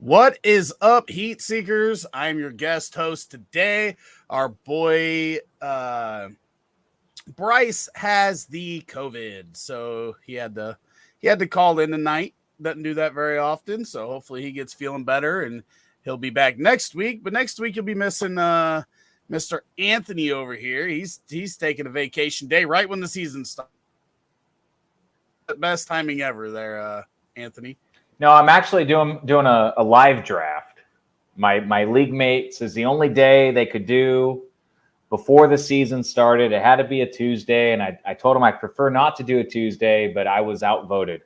What is up, Heat Seekers? I'm your guest host today. Our boy Bryce has the COVID, so he had to call in tonight. Doesn't do that very often, so hopefully he gets feeling better and he'll be back next week. But next week you'll be missing Mr. Anthony over here. He's taking a vacation day right when the season starts. Best timing ever there, Anthony. No, I'm actually doing a live draft. My league mates is the only day they could do before the season started. It had to be a Tuesday, and I told them I prefer not to do a Tuesday, but I was outvoted.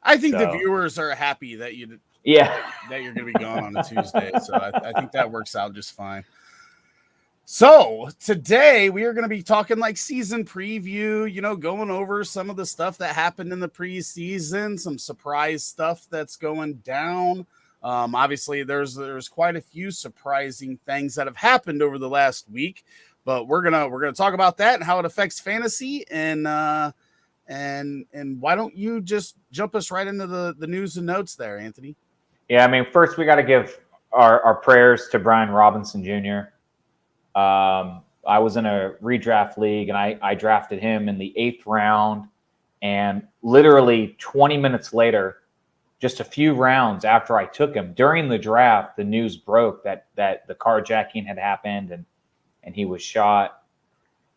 I think the viewers are happy that that you're going to be gone on a Tuesday, so I think that works out just fine. So today we are going to be talking like season preview, going over some of the stuff that happened in the preseason, some surprise stuff that's going down. Obviously there's quite a few surprising things that have happened over the last week, but we're going to talk about that and how it affects fantasy. And why don't you just jump us right into the news and notes there, Anthony? Yeah. I mean, first we got to give our prayers to Brian Robinson Jr. I was in a redraft league and I drafted him in the 8th round, and literally 20 minutes later, just a few rounds after I took him during the draft, the news broke that the carjacking had happened and he was shot.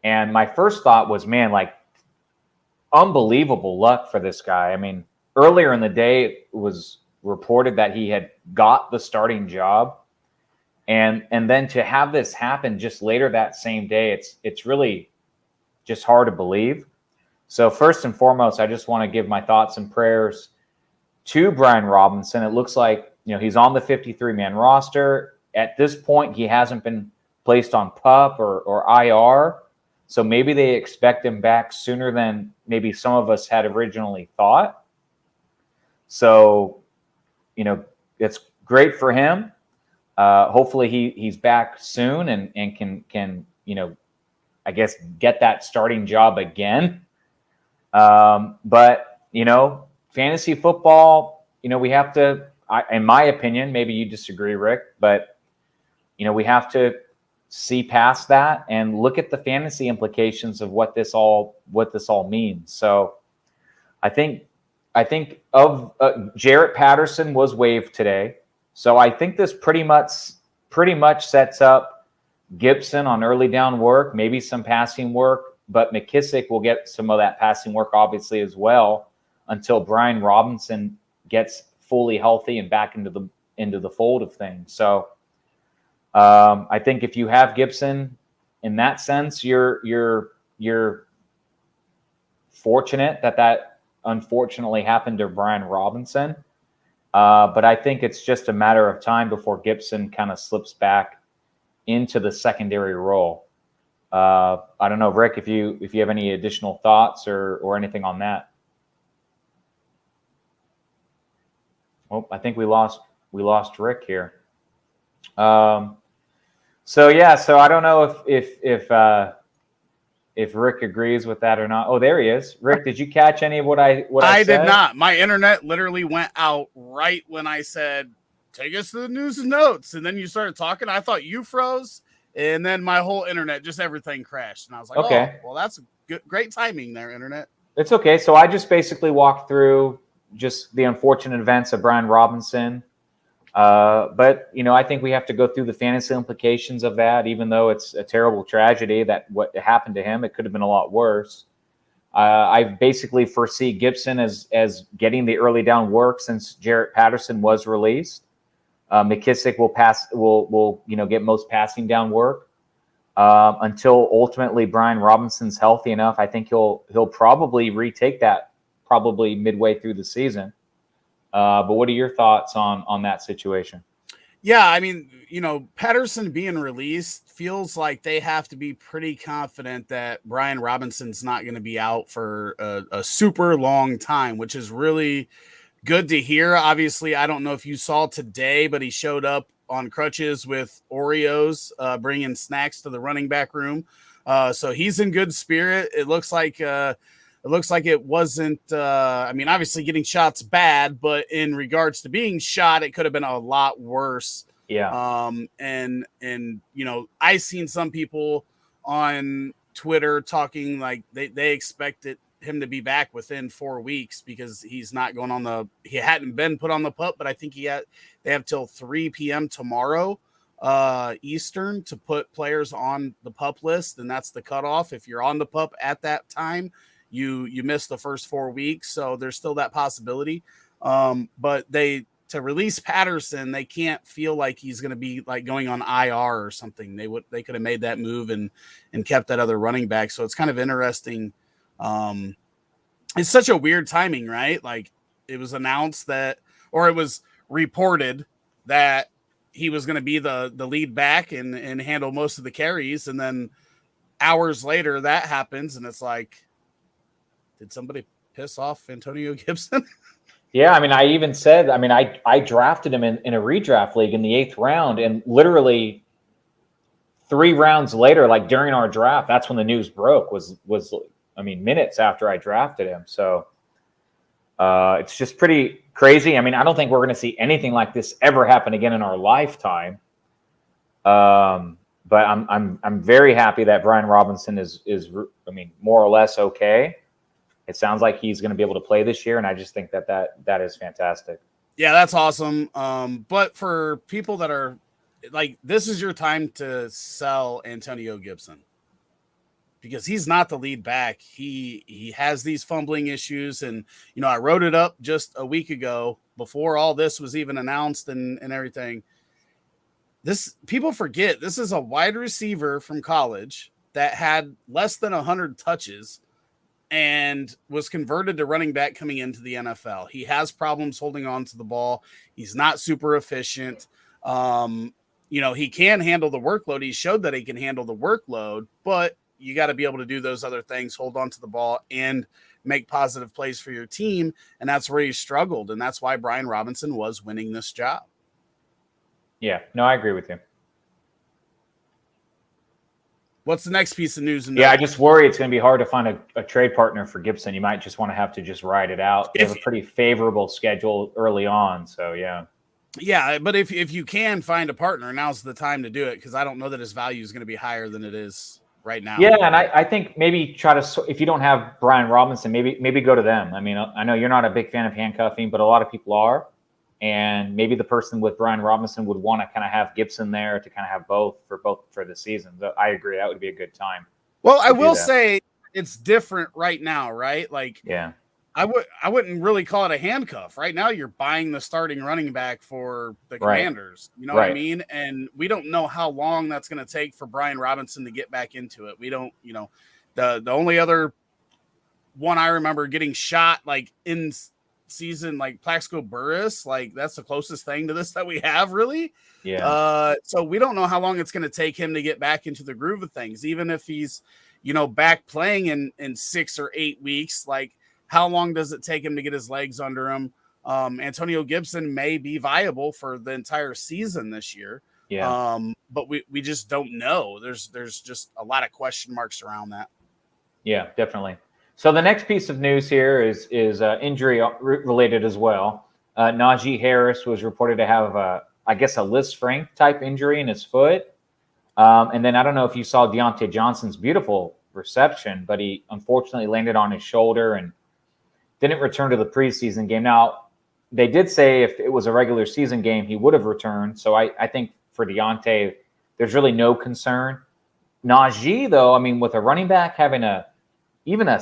And my first thought was, man, like unbelievable luck for this guy. I mean, earlier in the day, it was reported that he had got the starting job. And then to have this happen just later that same day, it's really just hard to believe. So first and foremost, I just want to give my thoughts and prayers to Brian Robinson. It looks like, he's on the 53-man roster. At this point, he hasn't been placed on PUP or IR. So maybe they expect him back sooner than maybe some of us had originally thought. So, it's great for him. Hopefully he's back soon and can I guess get that starting job again. But fantasy football, we have to, in my opinion, maybe you disagree, Rick, but we have to see past that and look at the fantasy implications of what this all means. So I think of Jarrett Patterson was waived today. So I think this pretty much sets up Gibson on early down work, maybe some passing work, but McKissick will get some of that passing work obviously as well until Brian Robinson gets fully healthy and back into the fold of things. So I think if you have Gibson in that sense, you're fortunate that unfortunately happened to Brian Robinson. But I think it's just a matter of time before Gibson kind of slips back into the secondary role. I don't know, Rick, if you have any additional thoughts or anything on that. Oh, I think we lost Rick here. So I don't know if Rick agrees with that or not. Oh, there he is. Rick, did you catch any of what I said? I did not. My internet literally went out right when I said, take us to the news and notes. And then you started talking. I thought you froze. And then my whole internet, just everything crashed. And I was like, okay, well, that's great timing there, internet. It's okay. So I just basically walked through just the unfortunate events of Brian Robinson. But I think we have to go through the fantasy implications of that, even though it's a terrible tragedy that what happened to him, it could have been a lot worse. I basically foresee Gibson as getting the early down work since Jarrett Patterson was released. McKissick will get most passing down work until ultimately Brian Robinson's healthy enough. I think he'll probably retake that probably midway through the season. But what are your thoughts on that situation? Yeah, I mean, Patterson being released feels like they have to be pretty confident that Brian Robinson's not going to be out for a super long time, which is really good to hear. Obviously, I don't know if you saw today, but he showed up on crutches with Oreos, bringing snacks to the running back room. So he's in good spirit. It looks like it looks like it wasn't, I mean, obviously getting shot's bad, but in regards to being shot, it could have been a lot worse. Yeah. And, you know, I seen some people on Twitter talking like they expected him to be back within 4 weeks because he's not going on he hadn't been put on the PUP, but I think they have till 3 p.m. tomorrow Eastern to put players on the PUP list, and that's the cutoff. If you're on the PUP at that time, you miss the first 4 weeks, so there's still that possibility. But to release Patterson, they can't feel like he's going to be like going on IR or something. They could have made that move and kept that other running back. So it's kind of interesting. It's such a weird timing, right? Like it was announced it was reported that he was going to be the lead back and handle most of the carries. And then hours later that happens. And it's like, did somebody piss off Antonio Gibson? Yeah, I mean, I even said, I mean, I drafted him in a redraft league in the 8th round, and literally 3 rounds later, like during our draft, that's when the news broke. Was I mean, minutes after I drafted him. So it's just pretty crazy. I mean, I don't think we're going to see anything like this ever happen again in our lifetime. But I'm very happy that Brian Robinson is I mean, more or less okay. It sounds like he's going to be able to play this year, and I just think that is fantastic. Yeah, that's awesome. But for people that are like, this is your time to sell Antonio Gibson because he's not the lead back. He has these fumbling issues, and you know, I wrote it up just a week ago before all this was even announced and everything. People forget this is a wide receiver from college that had less than 100 touches and was converted to running back coming into the NFL. He has problems holding on to the ball. He's not super efficient. You know, he can handle the workload. He showed that he can handle the workload, but you got to be able to do those other things, hold on to the ball and make positive plays for your team. And that's where he struggled. And that's why Brian Robinson was winning this job. Yeah, no, I agree with you. What's the next piece of news? Yeah, I just worry it's going to be hard to find a trade partner for Gibson. You might just want to have to just ride it out. They have a pretty favorable schedule early on, so yeah. Yeah, but if you can find a partner, now's the time to do it because I don't know that his value is going to be higher than it is right now. Yeah, and I think maybe try to, if you don't have Brian Robinson, maybe go to them. I mean, I know you're not a big fan of handcuffing, but a lot of people are. And maybe the person with Brian Robinson would want to kind of have Gibson there to kind of have both for the season. So I agree. That would be a good time. Well, I will say it's different right now, right? Like, yeah, I wouldn't really call it a handcuff. Right now, you're buying the starting running back for the Commanders. You know what I mean? And we don't know how long that's going to take for Brian Robinson to get back into it. We don't, you know, the only other one I remember getting shot like in season, like Plaxico Burress, like that's the closest thing to this that we have, really. Yeah. So we don't know how long it's going to take him to get back into the groove of things, even if he's, you know, back playing in 6 or 8 weeks. Like, how long does it take him to get his legs under him? Antonio Gibson may be viable for the entire season this year. Yeah. But we just don't know. There's just a lot of question marks around that. Yeah, definitely. So the next piece of news here is injury related as well. Najee Harris was reported to have a Liz Frank type injury in his foot. And then I don't know if you saw Deontay Johnson's beautiful reception, but he unfortunately landed on his shoulder and didn't return to the preseason game. Now, they did say if it was a regular season game, he would have returned. So I think for Deontay, there's really no concern. Najee, though, I mean, with a running back having even a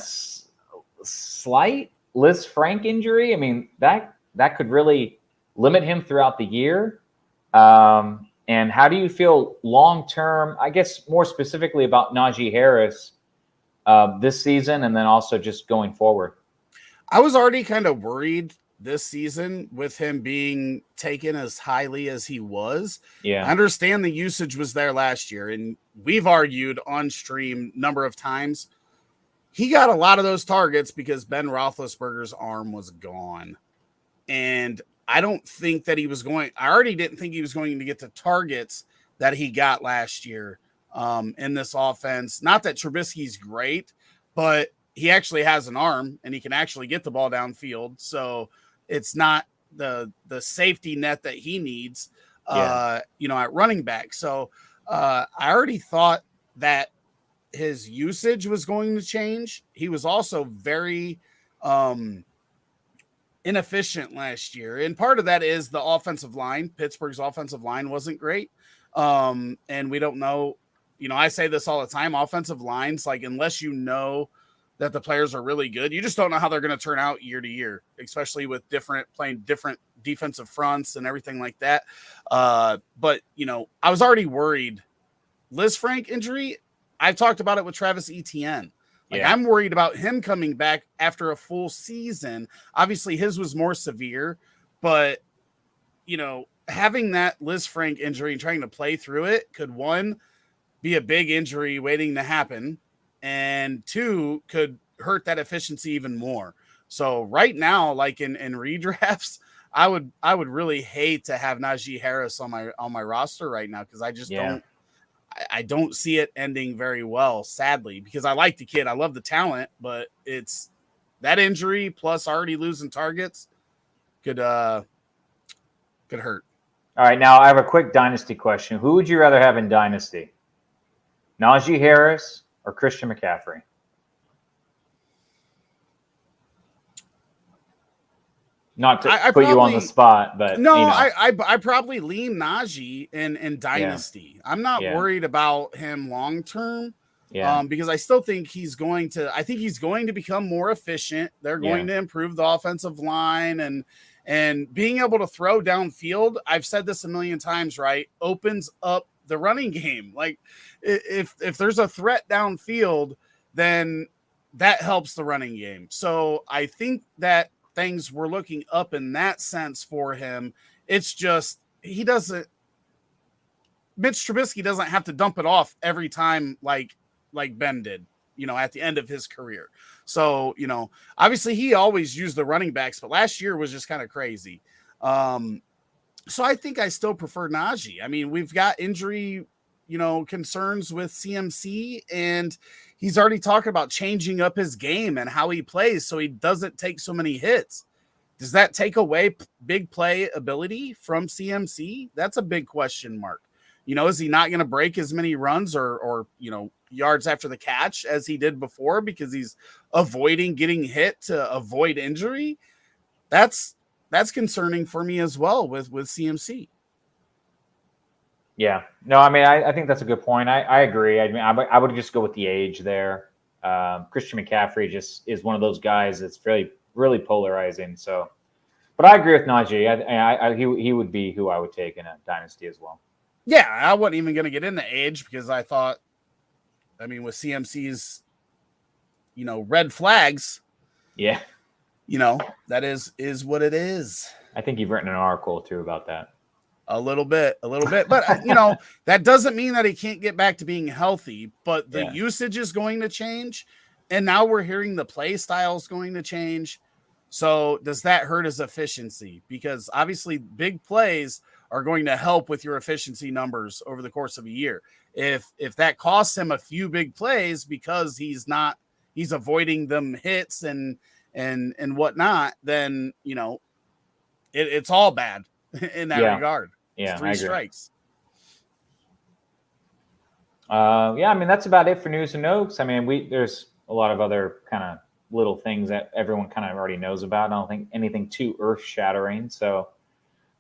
slight Liz Frank injury, I mean, that could really limit him throughout the year. And how do you feel long-term, I guess more specifically about Najee Harris this season and then also just going forward? I was already kind of worried this season with him being taken as highly as he was. Yeah. I understand the usage was there last year, and we've argued on stream number of times. He got a lot of those targets because Ben Roethlisberger's arm was gone. And I don't think that I already didn't think he was going to get the targets that he got last year in this offense. Not that Trubisky's great, but he actually has an arm and he can actually get the ball downfield. So it's not the safety net that he needs, at running back. So I already thought that his usage was going to change. He was also very inefficient last year. And part of that is the offensive line. Pittsburgh's offensive line wasn't great. And we don't know, I say this all the time, offensive lines, like unless you know that the players are really good, you just don't know how they're going to turn out year to year, especially with playing different defensive fronts and everything like that. But I was already worried. Liz Frank injury, I've talked about it with Travis Etienne. I'm worried about him coming back after a full season. Obviously, his was more severe, but having that Liz Frank injury and trying to play through it could, one, be a big injury waiting to happen, and two, could hurt that efficiency even more. So right now, like in redrafts, I would really hate to have Najee Harris on my roster right now, because I just don't see it ending very well, sadly, because I like the kid. I love the talent, but it's that injury plus already losing targets could hurt. All right, now I have a quick dynasty question. Who would you rather have in dynasty? Najee Harris or Christian McCaffrey? Not to put you on the spot, but no, I probably lean Najee in dynasty. I'm not worried about him long term, because I still think he's going to become more efficient. They're going to improve the offensive line, and being able to throw downfield. I've said this a million times, right? Opens up the running game. Like if there's a threat downfield, then that helps the running game. So I think that things were looking up in that sense for him. It's just Mitch Trubisky doesn't have to dump it off every time like Ben did, at the end of his career. So, obviously he always used the running backs, but last year was just kind of crazy. So I think I still prefer Najee. I mean, we've got injury, concerns with CMC, and he's already talking about changing up his game and how he plays so he doesn't take so many hits. Does that take away big play ability from CMC? That's a big question mark. Is he not going to break as many runs or yards after the catch as he did before because he's avoiding getting hit to avoid injury? That's concerning for me as well with CMC. Yeah, no, I mean, I think that's a good point. I agree. I mean, I would just go with the age there. Christian McCaffrey just is one of those guys that's really polarizing. So, but I agree with Najee. He would be who I would take in a dynasty as well. Yeah, I wasn't even going to get into age because I thought, with CMC's, red flags. Yeah. That is what it is. I think you've written an article too about that. A little bit, but that doesn't mean that he can't get back to being healthy, but the usage is going to change. And now we're hearing the play style is going to change. So does that hurt his efficiency? Because obviously big plays are going to help with your efficiency numbers over the course of a year. If that costs him a few big plays because he's avoiding them hits and whatnot, then, it's all bad in that regard. Yeah, it's 3 strikes. That's about it for news and notes. There's a lot of other kind of little things that everyone kind of already knows about. I don't think anything too earth-shattering. So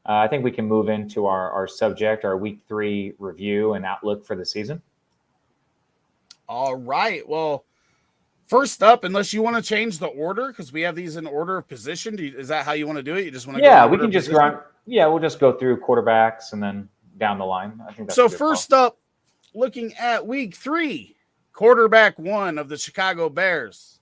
I think we can move into our subject, our week 3 review and outlook for the season. All right. Well, first up, unless you want to change the order, because we have these in order of position. Is that how you want to do it? You just want to go we can just grind. Yeah, we'll just go through quarterbacks and then down the line. I think that's so. First up, looking at week 3, quarterback 1 of the Chicago Bears,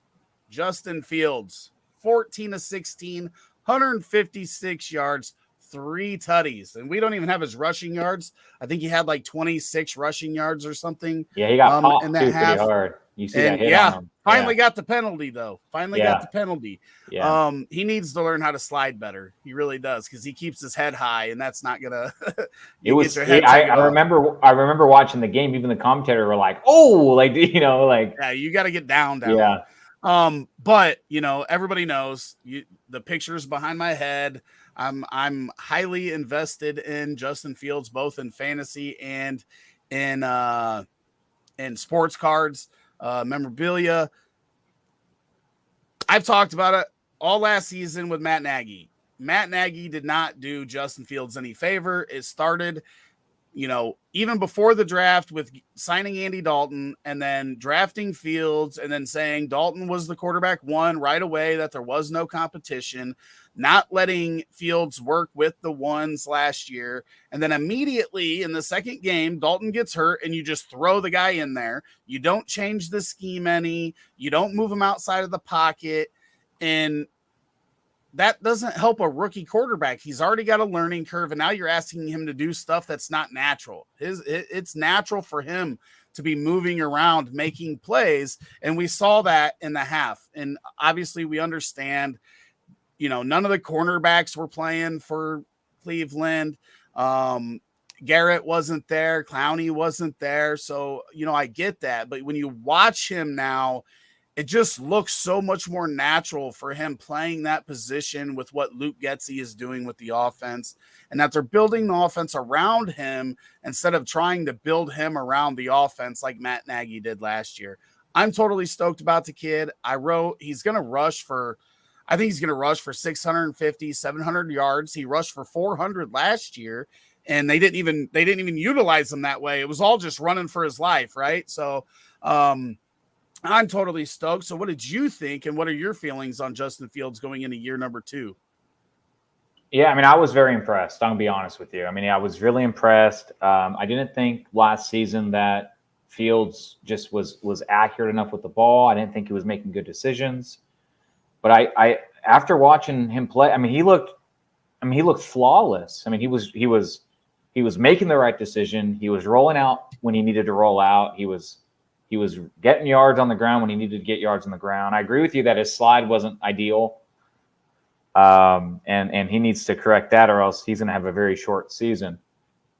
Justin Fields, 14 of 16, 156 yards, 3 tutties, and we don't even have his rushing yards. I think he had like 26 rushing yards or something. Yeah, he got popped in that half. Pretty hard. You see that hit on him. Finally got the penalty, though. Got the penalty. Yeah. He needs to learn how to slide better. He really does, because he keeps his head high, and that's not gonna. I remember watching the game. Even the commentator were like, "Oh, yeah, you got to get down." Yeah. But everybody knows the pictures behind my head. I'm highly invested in Justin Fields, both in fantasy and in sports cards, memorabilia. I've talked about it all last season with Matt Nagy. Matt Nagy did not do Justin Fields any favor. It started, even before the draft with signing Andy Dalton and then drafting Fields and then saying Dalton was the quarterback one right away, that there was no competition, not letting Fields work with the ones last year. And then immediately in the second game, Dalton gets hurt and you just throw the guy in there. You don't change the scheme any. You don't move him outside of the pocket. And that doesn't help a rookie quarterback. He's already got a learning curve, and now you're asking him to do stuff that's not natural. It's natural for him to be moving around, making plays, and we saw that in the half. And obviously we understand, none of the cornerbacks were playing for Cleveland. Garrett wasn't there. Clowney wasn't there. So, I get that. But when you watch him now, it just looks so much more natural for him playing that position with what Luke Getsy is doing with the offense, and that they're building the offense around him instead of trying to build him around the offense like Matt Nagy did last year. I'm totally stoked about the kid. I think he's going to rush for 650, 700 yards. He rushed for 400 last year, and they didn't even utilize him that way. It was all just running for his life, right? So, I'm totally stoked. So what did you think, and what are your feelings on Justin Fields going into year number 2? Yeah, I was very impressed. I'm going to be honest with you. I was really impressed. I didn't think last season that Fields just was accurate enough with the ball. I didn't think he was making good decisions. But I after watching him play, he looked flawless. He was making the right decision. He was rolling out when he needed to roll out. He was getting yards on the ground when he needed to get yards on the ground. I agree with you that his slide wasn't ideal. And he needs to correct that, or else he's going to have a very short season.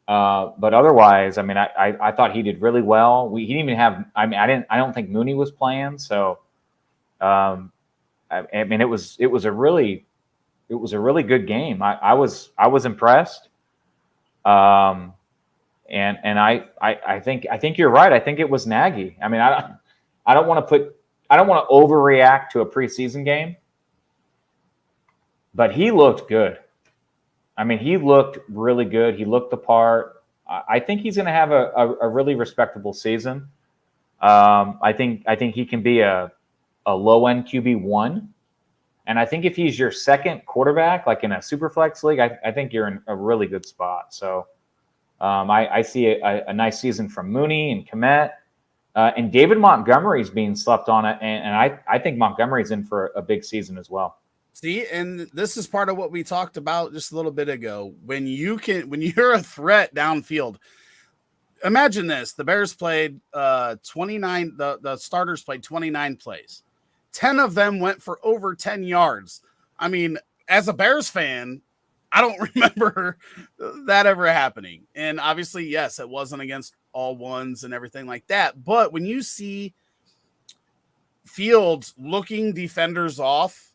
But otherwise, I thought he did really well. He didn't even have, I don't think Mooney was playing. So, it was a really good game. I was impressed. And I think you're right. I think it was Nagy. I don't want to overreact to a preseason game, but he looked good. He looked really good. He looked the part. I think he's going to have a really respectable season. I think he can be a low end QB1. And I think if he's your second quarterback, like in a super flex league, I think you're in a really good spot. So, I see a nice season from Mooney and Kmet, and David Montgomery's being slept on it, and I think Montgomery's in for a big season as well. See, and this is part of what we talked about just a little bit ago. When you're a threat downfield, imagine this: the Bears played 29. The starters played 29 plays. 10 of them went for over 10 yards. As a Bears fan, I don't remember that ever happening. And obviously, yes, it wasn't against all ones and everything like that. But when you see Fields looking defenders off,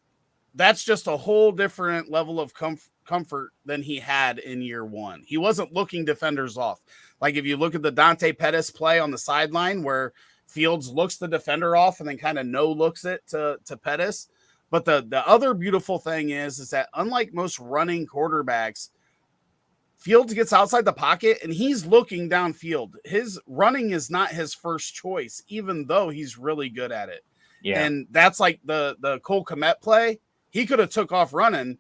that's just a whole different level of comfort than he had in year 1. He wasn't looking defenders off. Like if you look at the Dante Pettis play on the sideline where Fields looks the defender off and then kind of no-looks it to Pettis. But the other beautiful thing is that unlike most running quarterbacks, Fields gets outside the pocket and he's looking downfield. His running is not his first choice, even though he's really good at it. Yeah. And that's like the Cole Kmet play. He could have took off running,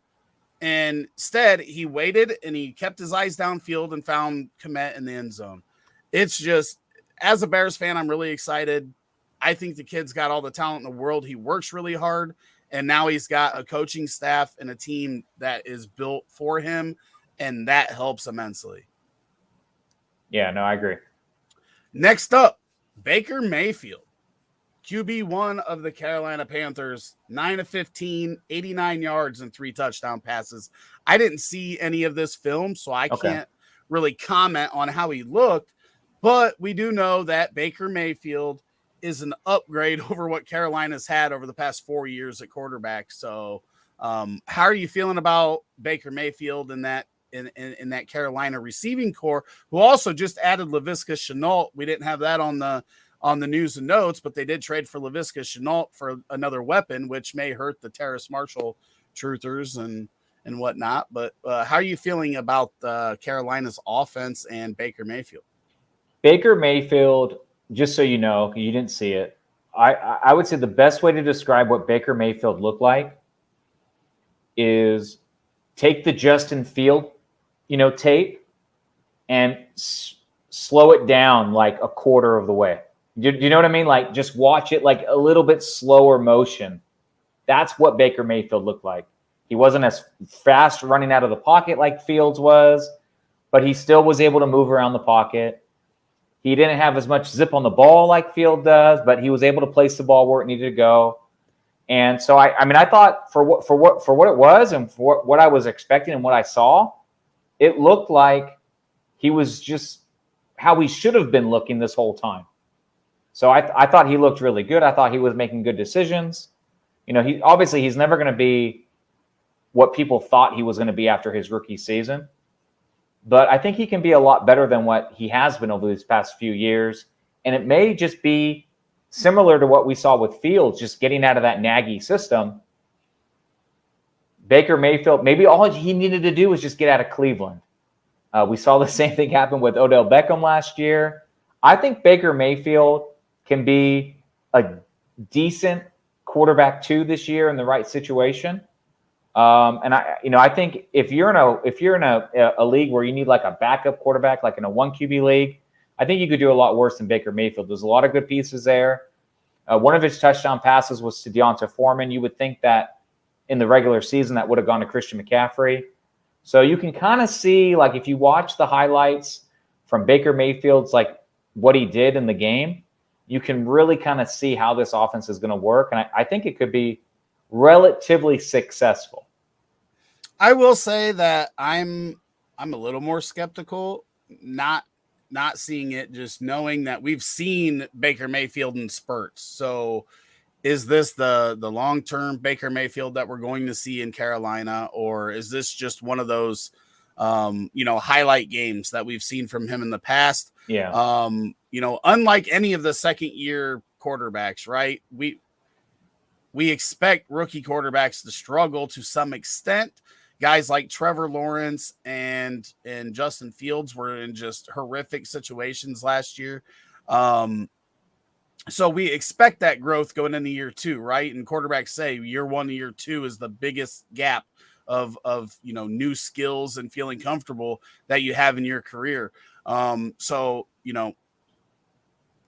and instead he waited and he kept his eyes downfield and found Kmet in the end zone. It's just, as a Bears fan, I'm really excited. I think the kid's got all the talent in the world. He works really hard. And now he's got a coaching staff and a team that is built for him, and that helps immensely. Yeah, no, I agree. Next up, Baker Mayfield, QB1 of the Carolina Panthers, 9 of 15, 89 yards and 3 touchdown passes. I didn't see any of this film, so I can't really comment on how he looked, but we do know that Baker Mayfield is an upgrade over what Carolina's had over the past 4 years at quarterback. So how are you feeling about Baker Mayfield and that in that Carolina receiving core, who also just added Laviska Shenault? We didn't have that on the news and notes, but they did trade for Laviska Shenault for another weapon, which may hurt the Terrace Marshall truthers and whatnot. But how are you feeling about Carolina's offense and Baker Mayfield? Baker Mayfield, just so you know, you didn't see it, I would say the best way to describe what Baker Mayfield looked like is take the Justin Field, tape and slow it down like a quarter of the way. Do you know what I mean? Like, just watch it like a little bit slower motion. That's what Baker Mayfield looked like. He wasn't as fast running out of the pocket like Fields was, but he still was able to move around the pocket. He didn't have as much zip on the ball like Field does, but he was able to place the ball where it needed to go. And so I thought for what it was and for what I was expecting and what I saw, it looked like he was just how he should have been looking this whole time. So I thought he looked really good. I thought he was making good decisions. He's never going to be what people thought he was going to be after his rookie season. But I think he can be a lot better than what he has been over these past few years. And it may just be similar to what we saw with Fields, just getting out of that Nagy system. Baker Mayfield, maybe all he needed to do was just get out of Cleveland. We saw the same thing happen with Odell Beckham last year. I think Baker Mayfield can be a decent quarterback 2 this year in the right situation. And I think if you're in a league where you need like a backup quarterback, like in a 1 QB league, I think you could do a lot worse than Baker Mayfield. There's a lot of good pieces there. One of his touchdown passes was to Deonta Foreman. You would think that in the regular season that would have gone to Christian McCaffrey. So you can kind of see, like, if you watch the highlights from Baker Mayfield's, like, what he did in the game, you can really kind of see how this offense is going to work. And I think it could be relatively successful. I will say that I'm a little more skeptical, not seeing it, just knowing that we've seen Baker Mayfield in spurts. So is this the long-term Baker Mayfield that we're going to see in Carolina, or is this just one of those, highlight games that we've seen from him in the past? Yeah. Unlike any of the second-year quarterbacks, right? We expect rookie quarterbacks to struggle to some extent. Guys like Trevor Lawrence and Justin Fields were in just horrific situations last year. So we expect that growth going into year 2, right? And quarterbacks say year 1 to year 2 is the biggest gap of new skills and feeling comfortable that you have in your career.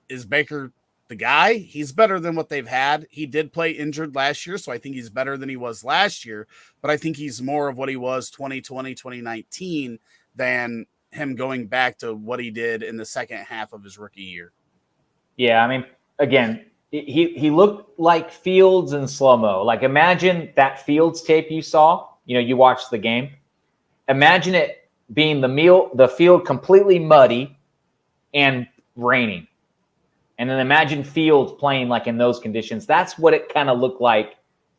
Is Baker the guy? He's better than what they've had. He did play injured last year, so I think he's better than he was last year, but I think he's more of what he was 2020, 2019 than him going back to what he did in the second half of his rookie year. Yeah, I mean, again, he looked like Fields in slow-mo. Like, imagine that Fields tape you saw, you watched the game. Imagine it being the field completely muddy and raining. And then imagine Fields playing like in those conditions. That's what it kind of looked like,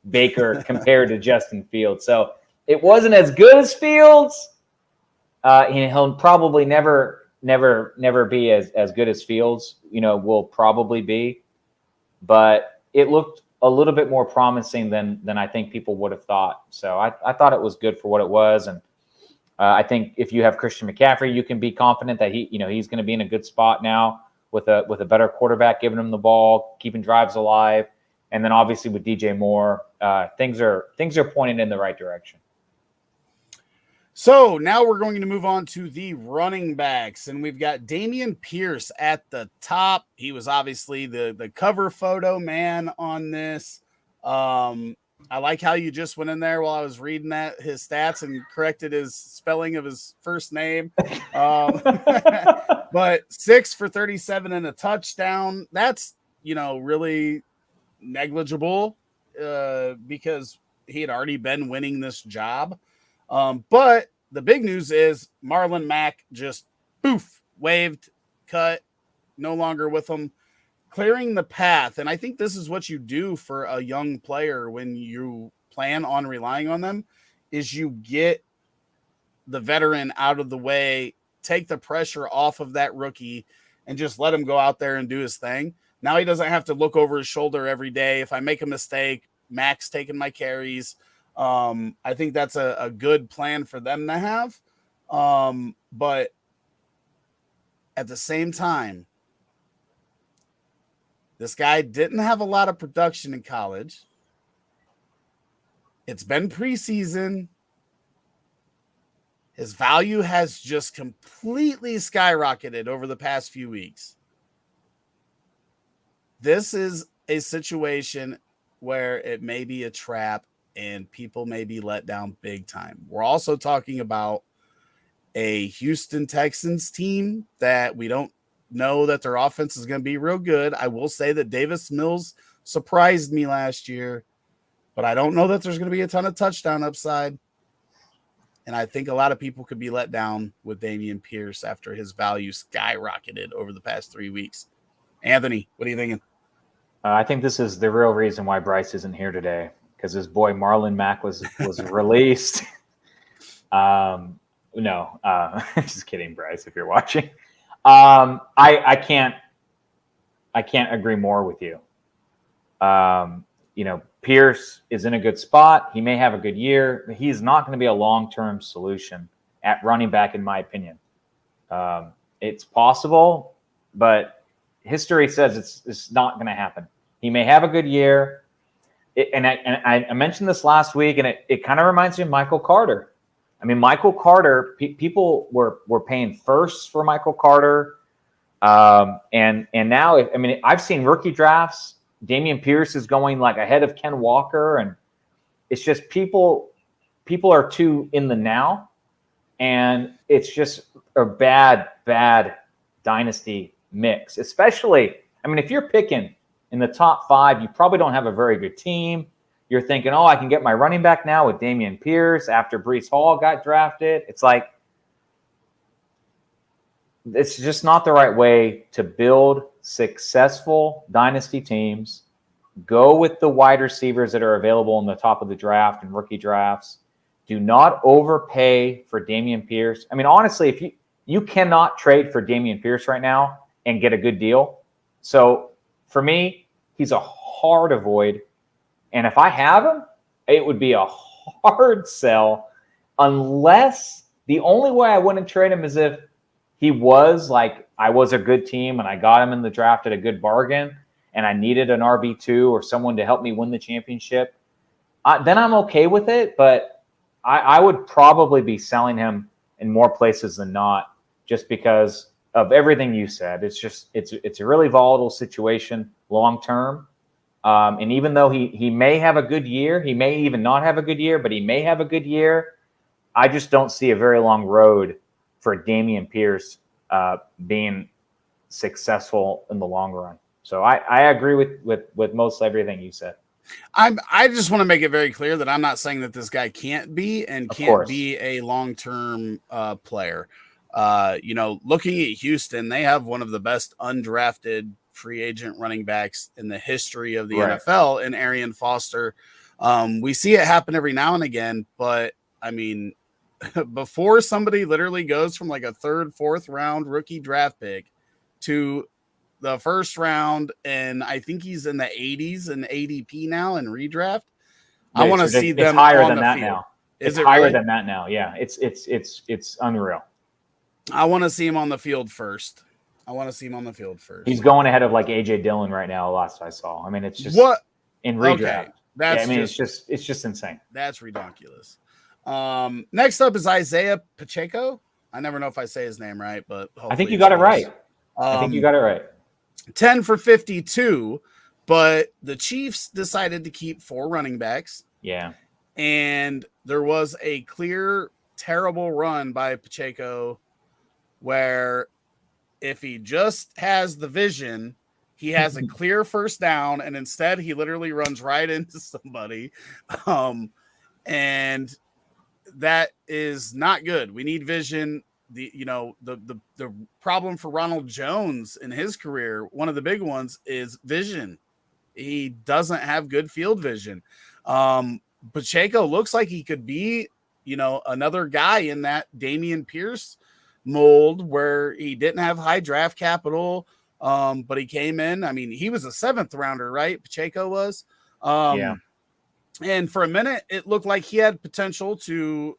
Baker compared to Justin Fields. So it wasn't as good as Fields. He'll probably never be as good as Fields, will probably be. But it looked a little bit more promising than I think people would have thought. So I thought it was good for what it was. And I think if you have Christian McCaffrey, you can be confident that he's going to be in a good spot now with a better quarterback giving him the ball, keeping drives alive. And then obviously with DJ Moore, things are pointing in the right direction. So now we're going to move on to the running backs, and we've got Dameon Pierce at the top. He was obviously the cover photo man on this. I like how you just went in there while I was reading his stats and corrected his spelling of his first name. But 6 for 37 and a touchdown. That's, really negligible because he had already been winning this job. But the big news is Marlon Mack just waved, cut, no longer with him. clearing the path. And I think this is what you do for a young player when you plan on relying on them, is you get the veteran out of the way, take the pressure off of that rookie, and just let him go out there and do his thing. Now he doesn't have to look over his shoulder every day. If I make a mistake, Mack's taking my carries. I think that's a good plan for them to have. But at the same time, this guy didn't have a lot of production in college. It's been preseason. His value has just completely skyrocketed over the past few weeks. This is a situation where it may be a trap and people may be let down big time. We're also talking about a Houston Texans team that we don't know that their offense is going to be real good. I will say that Davis Mills surprised me last year, but I don't know that there's going to be a ton of touchdown upside. And I think a lot of people could be let down with Dameon Pierce after his value skyrocketed over the past 3 weeks. Anthony, what are you thinking? I think this is the real reason why Bryce isn't here today, because his boy Marlon Mack was released. No, just kidding, Bryce, if you're watching. I can't agree more with you. Pierce is in a good spot. He may have a good year. He's not going to be a long-term solution at running back, in my opinion. It's possible, but history says it's not going to happen. He may have a good year. I mentioned this last week, and it kind of reminds me of Michael Carter. I mean, Michael Carter, people were paying firsts for Michael Carter. And now, I've seen rookie drafts. Dameon Pierce is going like ahead of Ken Walker. And it's just people are too in the now. And it's just a bad dynasty mix, especially, if you're picking in the top 5, you probably don't have a very good team. You're thinking, I can get my running back now with Dameon Pierce after Breece Hall got drafted. It's like, it's just not the right way to build successful dynasty teams. Go with the wide receivers that are available in the top of the draft and rookie drafts. Do not overpay for Dameon Pierce. Honestly, if you cannot trade for Dameon Pierce right now and get a good deal. So for me, he's a hard avoid. And if I have him, it would be a hard sell, unless the only way I wouldn't trade him is if he was like, I was a good team and I got him in the draft at a good bargain and I needed an RB2 or someone to help me win the championship. Then I'm okay with it, but I would probably be selling him in more places than not, just because of everything you said. It's a really volatile situation long term. And even though he may have a good year, he may even not have a good year, but he may have a good year. I just don't see a very long road for Dameon Pierce being successful in the long run. So I agree with most everything you said. I just want to make it very clear that I'm not saying that this guy can't be and can't be a long-term player. Looking at Houston, they have one of the best undrafted free agent running backs in the history of the NFL in Arian Foster. We see it happen every now and again, but before somebody literally goes from like a 3rd, 4th round rookie draft pick to the 1st round, and I think he's in the 80s in ADP now in redraft. I want to see them higher on than the that field. now. Is it's it higher really? than that now? Yeah, it's unreal. I want to see him on the field first. He's going ahead of like AJ Dillon right now. Last I saw. It's just what in redraft. Okay. That's it's just insane. That's ridiculous. Next up is Isaiah Pacheco. I never know if I say his name right, but I think you got it right. 10 for 52, but the Chiefs decided to keep 4 running backs. Yeah. And there was a clear, terrible run by Pacheco where if he just has the vision, he has a clear first down, and instead he literally runs right into somebody. And that is not good. We need vision. the problem for Ronald Jones in his career, one of the big ones is vision. He doesn't have good field vision. Pacheco looks like he could be, another guy in that Dameon Pierce mold where he didn't have high draft capital, but he came in. I mean, he was a 7th rounder, right? Pacheco was. Yeah. And for a minute, it looked like he had potential to,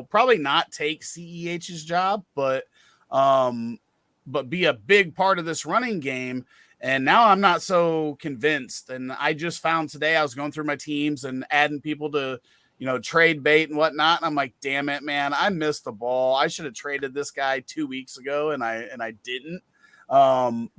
probably not take CEH's job, but be a big part of this running game. And now I'm not so convinced. And I just found today, I was going through my teams and adding people to, trade bait and whatnot. And I'm like, damn it, man, I missed the ball. I should have traded this guy 2 weeks ago. And I didn't. 10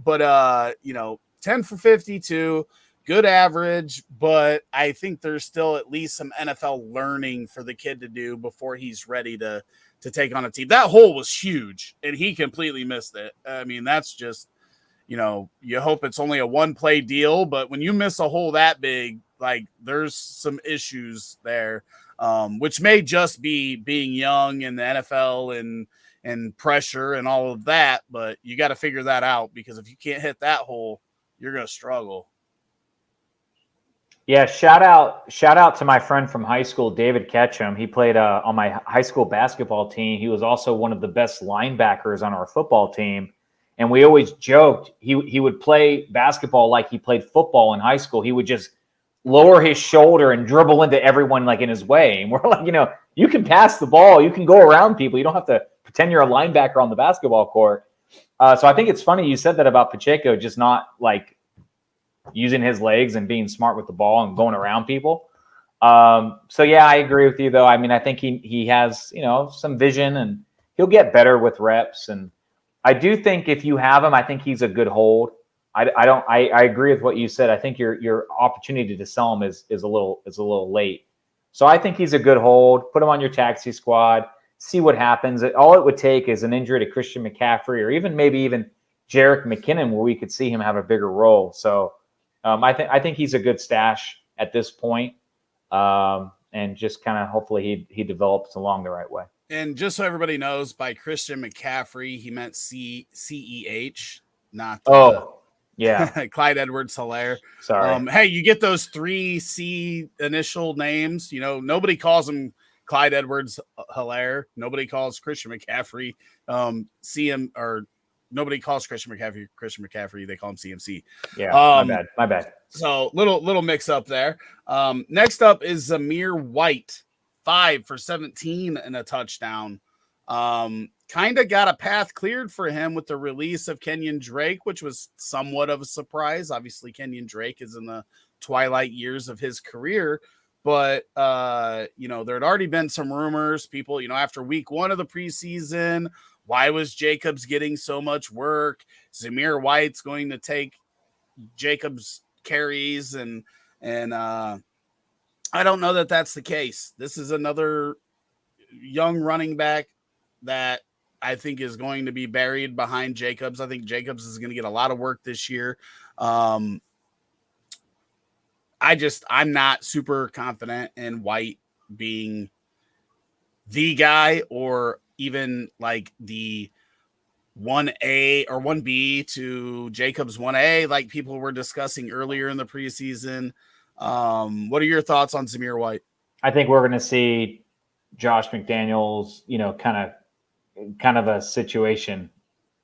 for 52, good average, but I think there's still at least some NFL learning for the kid to do before he's ready to take on a team. That hole was huge and he completely missed it. I mean, that's just, you hope it's only a 1-play deal, but when you miss a hole that big, like there's some issues there, which may just be being young in the NFL and pressure and all of that, but you got to figure that out, because if you can't hit that hole, you're going to struggle. Yeah, shout out to my friend from high school, David Ketchum. He played on my high school basketball team. He was also one of the best linebackers on our football team. And we always joked he would play basketball like he played football in high school. He would just lower his shoulder and dribble into everyone like in his way. And we're like, you can pass the ball, you can go around people. You don't have to pretend you're a linebacker on the basketball court. So I think it's funny you said that about Pacheco, just not like using his legs and being smart with the ball and going around people. So yeah, I agree with you though. I mean, I think he has, some vision and he'll get better with reps. And I do think if you have him, I think he's a good hold. I agree with what you said. I think your opportunity to sell him is a little late. So I think he's a good hold. Put him on your taxi squad, see what happens. All it would take is an injury to Christian McCaffrey or maybe even Jerick McKinnon, where we could see him have a bigger role. So I think he's a good stash at this point, and just kind of hopefully he develops along the right way. And just so everybody knows, by Christian McCaffrey, he meant CEH, not yeah, Clyde Edwards-Helaire. Sorry. Hey, you get those 3 C initial names. Nobody calls him Clyde Edwards-Helaire. Nobody calls Christian McCaffrey CM, or nobody calls Christian McCaffrey. They call him CMC. Yeah, my bad. So little mix up there. Next up is Samir White, 5 for 17 and a touchdown. Kind of got a path cleared for him with the release of Kenyon Drake, which was somewhat of a surprise. Obviously, Kenyon Drake is in the twilight years of his career, but there had already been some rumors. People, after week 1 of the preseason, why was Jacobs getting so much work? Samir White's going to take Jacobs' carries, and I don't know that that's the case. This is another young running back that I think is going to be buried behind Jacobs. I think Jacobs is going to get a lot of work this year. I'm not super confident in White being the guy, or even like the 1A or 1B to Jacobs 1A, like people were discussing earlier in the preseason. What are your thoughts on Samir White? I think we're going to see Josh McDaniels, kind of a situation.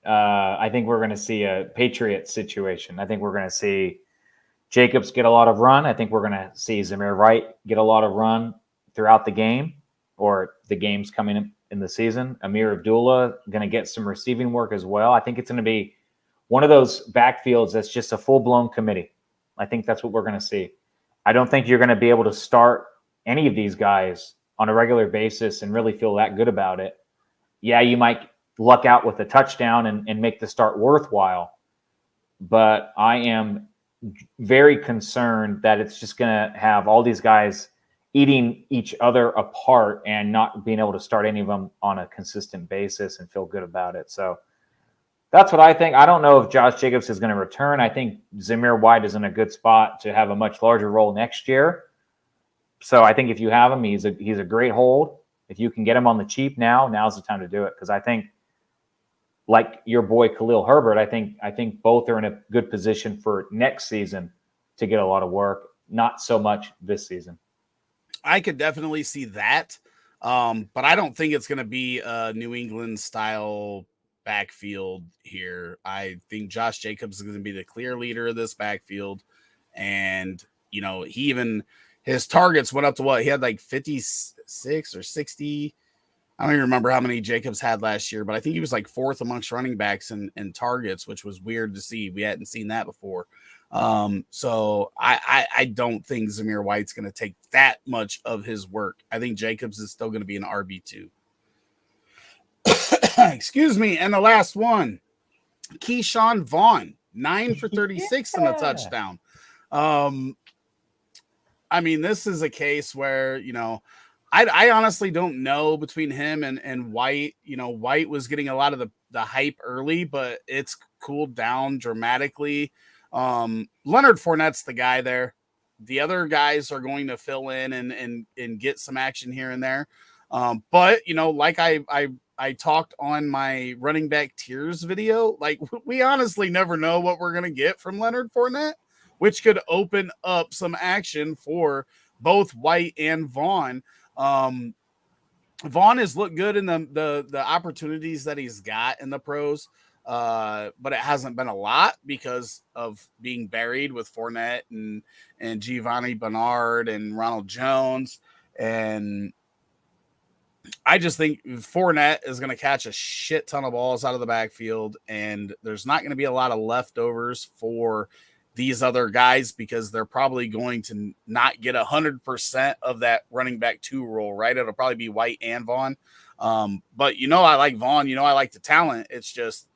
I think we're going to see a Patriot situation. I think we're going to see Jacobs get a lot of run. I think we're going to see Samir White get a lot of run throughout the game, or the games coming in the season. Amir Abdullah going to get some receiving work as well. I think it's going to be one of those backfields that's just a full-blown committee. I think that's what we're going to see. I don't think you're going to be able to start any of these guys on a regular basis and really feel that good about it. Yeah, you might luck out with a touchdown and make the start worthwhile. But I am very concerned that it's just going to have all these guys eating each other apart and not being able to start any of them on a consistent basis and feel good about it. So that's what I think. I don't know if Josh Jacobs is going to return. I think Samir White is in a good spot to have a much larger role next year. So I think if you have him, he's a great hold. If you can get him on the cheap now's the time to do it. Because I think like your boy Khalil Herbert, I think both are in a good position for next season to get a lot of work. Not so much this season. I could definitely see that, but I don't think it's going to be a New England style backfield here. I think Josh Jacobs is going to be the clear leader of this backfield, and his targets went up to what he had, like 56 or 60. I don't even remember how many Jacobs had last year, but I think he was like fourth amongst running backs in targets, which was weird to see. We hadn't seen that before. So I don't think Samir White's going to take that much of his work. I think Jacobs is still going to be an RB2. Excuse me. And the last one, Keyshawn Vaughan, 9 for 36 and a touchdown. I mean, this is a case where, I honestly don't know between him and White. White was getting a lot of the hype early, but it's cooled down dramatically. Leonard Fournette's the guy there. The other guys are going to fill in and get some action here and there. But like I talked on my running back tiers video, like we honestly never know what we're going to get from Leonard Fournette, which could open up some action for both White and Vaughn. Vaughn has looked good in the opportunities that he's got in the pros. But it hasn't been a lot because of being buried with Fournette and Giovanni Bernard and Ronald Jones. And I just think Fournette is going to catch a shit ton of balls out of the backfield, and there's not going to be a lot of leftovers for these other guys because they're probably going to not get 100% of that running back 2 role, right? It'll probably be White and Vaughn. But I like Vaughn, I like the talent. It's just,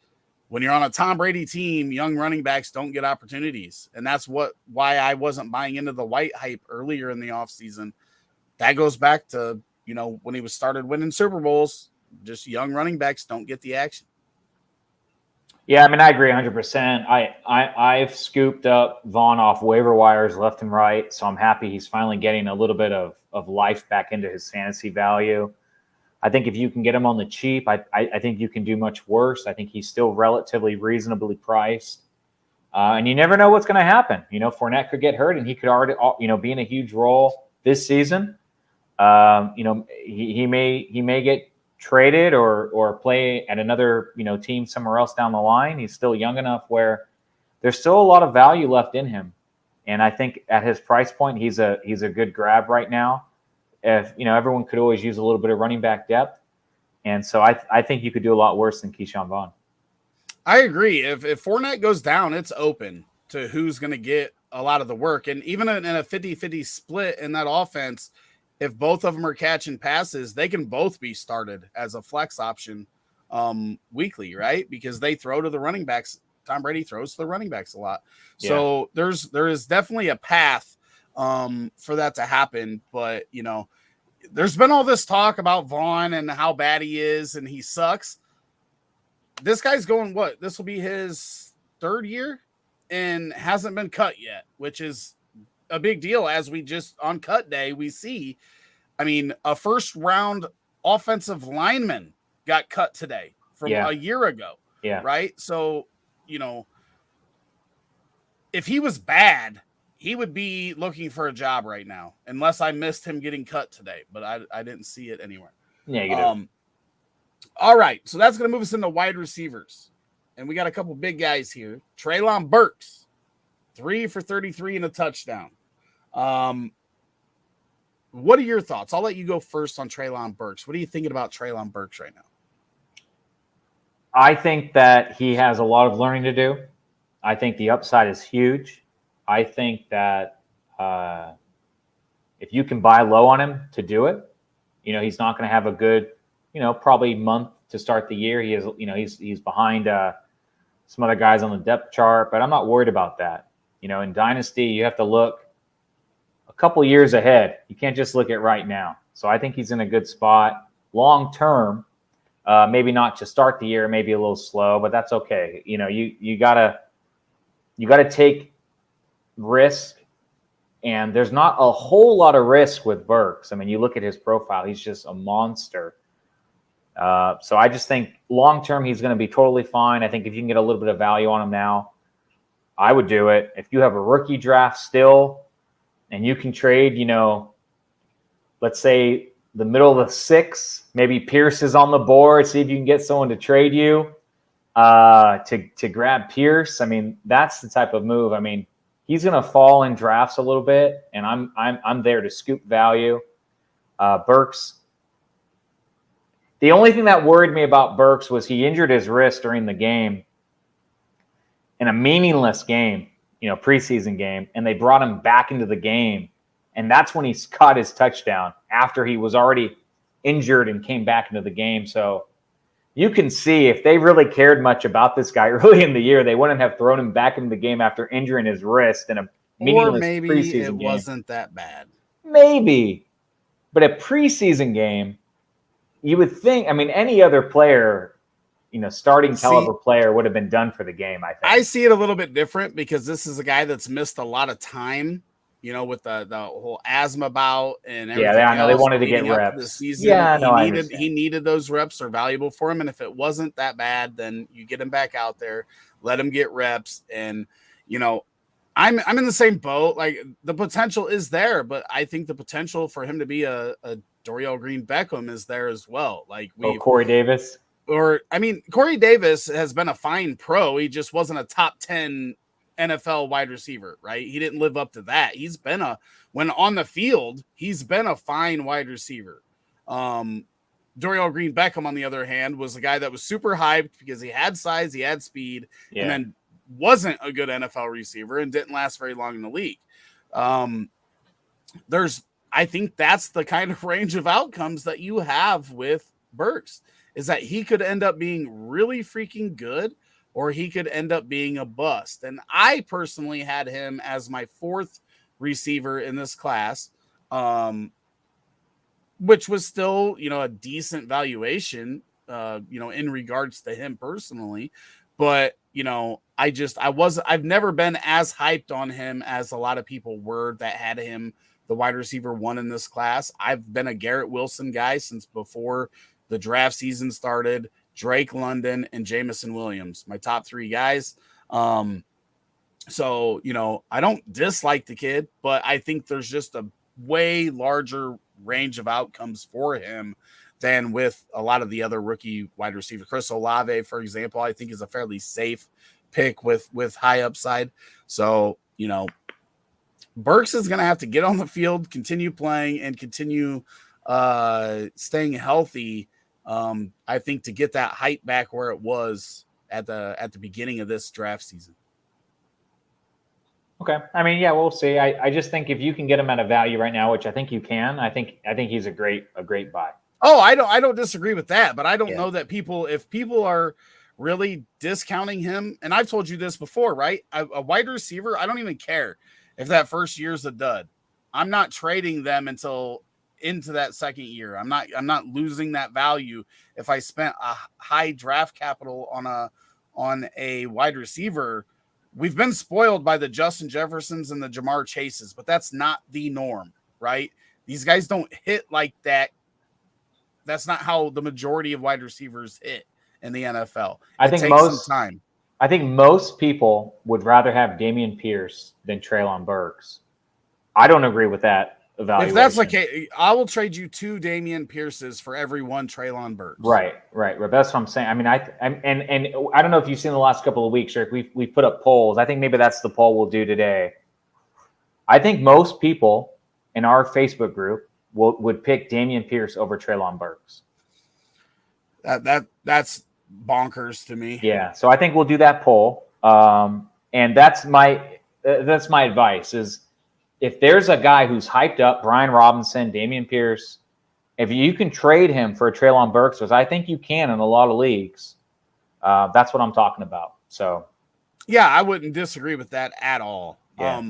when you're on a Tom Brady team, young running backs don't get opportunities. And that's why I wasn't buying into the White hype earlier in the offseason. That goes back to, when he was started winning Super Bowls, just young running backs don't get the action. Yeah, I mean, I agree 100%. I've scooped up Vaughn off waiver wires left and right, so I'm happy he's finally getting a little bit of life back into his fantasy value. I think if you can get him on the cheap, I think you can do much worse. I think he's still relatively reasonably priced. And you never know what's going to happen. Fournette could get hurt, and he could already, be in a huge role this season. He may get traded or play at another, team somewhere else down the line. He's still young enough where there's still a lot of value left in him. And I think at his price point, he's a good grab right now. If everyone could always use a little bit of running back depth, and so I think you could do a lot worse than Keyshawn Vaughan. I agree. If Fournette goes down, it's open to who's going to get a lot of the work, and even in a 50-50 split in that offense, if both of them are catching passes, they can both be started as a flex option weekly, right? Because they throw to the running backs. Tom Brady throws to the running backs a lot, so there is definitely a path for that to happen. But, there's been all this talk about Vaughn and how bad he is and he sucks. This guy's going, this will be his 3rd year and hasn't been cut yet, which is a big deal. As we just on cut day, we see, a 1st round offensive lineman got cut today from a year ago. Yeah. Right. So, if he was bad, he would be looking for a job right now, unless I missed him getting cut today, but I didn't see it anywhere. Yeah, you do. All right, so that's going to move us into wide receivers. And we got a couple big guys here. Treylon Burks, 3 for 33 and a touchdown. What are your thoughts? I'll let you go first on Treylon Burks. What are you thinking about Treylon Burks right now? I think that he has a lot of learning to do. I think the upside is huge. I think that if you can buy low on him to do it, he's not going to have a good, probably month to start the year. He is, he's behind some other guys on the depth chart, but I'm not worried about that. In Dynasty, you have to look a couple years ahead. You can't just look at right now. So I think he's in a good spot long term. Maybe not to start the year, maybe a little slow, but that's okay. You gotta take risk, and there's not a whole lot of risk with Burks. You look at his profile; he's just a monster. So I just think long-term, he's going to be totally fine. I think if you can get a little bit of value on him now, I would do it. If you have a rookie draft still and you can trade, let's say the middle of the 6th, maybe Pierce is on the board, see if you can get someone to trade you to grab Pierce. I mean, that's the type of move. I mean, he's going to fall in drafts a little bit, and I'm there to scoop value. Burks. The only thing that worried me about Burks was he injured his wrist during the game, in a meaningless game, preseason game, and they brought him back into the game. And that's when he caught his touchdown after he was already injured and came back into the game. So you can see if they really cared much about this guy early in the year, they wouldn't have thrown him back into the game after injuring his wrist in a meaningless preseason game. Or maybe it wasn't that bad. Maybe. But a preseason game, you would think, any other player, starting caliber player would have been done for the game, I think. I see it a little bit different because this is a guy that's missed a lot of time, with the whole asthma bout and everything. Yeah, I know they wanted to get reps. This season. Yeah, he needed those reps. Are valuable for him, and if it wasn't that bad, then you get him back out there, let him get reps, and I'm in the same boat. Like, the potential is there, but I think the potential for him to be a Dorial Green Beckham is there as well. Like Corey Davis. Corey Davis has been a fine pro. He just wasn't a top 10 NFL wide receiver, right? He didn't live up to that. When on the field, he's been a fine wide receiver. Dorial Green Beckham, on the other hand, was a guy that was super hyped because he had size, he had speed, and then wasn't a good NFL receiver and didn't last very long in the league. I think that's the kind of range of outcomes that you have with Burks, is that he could end up being really freaking good, or he could end up being a bust. And I personally had him as my 4th receiver in this class, which was still, a decent valuation, in regards to him personally. But, I've never been as hyped on him as a lot of people were that had him the wide receiver 1 in this class. I've been a Garrett Wilson guy since before the draft season started. Drake London and Jamison Williams, my top 3 guys. So, I don't dislike the kid, but I think there's just a way larger range of outcomes for him than with a lot of the other rookie wide receivers. Chris Olave, for example, I think is a fairly safe pick with high upside. So, Burks is going to have to get on the field, continue playing, and continue staying healthy. I think to get that hype back where it was at the beginning of this draft season. Okay. We'll see. I just think if you can get him at a value right now, which I think you can, I think he's a great buy. Oh, I don't disagree with that, but I don't know that if people are really discounting him, and I've told you this before, right? A wide receiver, I don't even care if that first year's a dud. I'm not trading them until into that second year. I'm not losing that value if I spent a high draft capital on a wide receiver. We've been spoiled by the Justin Jeffersons and the Jamar Chases, but that's not the norm, right? These guys don't hit like that. That's not how the majority of wide receivers hit in the NFL. I think most people would rather have Dameon Pierce than Treylon Burks. I don't agree with that evaluation. If that's the case, I will trade you 2 Dameon Pierces for every 1 Treylon Burks. Right. That's what I'm saying. And I don't know if you've seen the last couple of weeks, Rick. We put up polls. I think maybe that's the poll we'll do today. I think most people in our Facebook group would pick Dameon Pierce over Treylon Burks. That's bonkers to me. Yeah, so I think we'll do that poll, and that's my advice: is if there's a guy who's hyped up, Brian Robinson, Dameon Pierce, if you can trade him for a Treylon Burks, which I think you can in a lot of leagues, that's what I'm talking about. So, yeah, I wouldn't disagree with that at all. Yeah.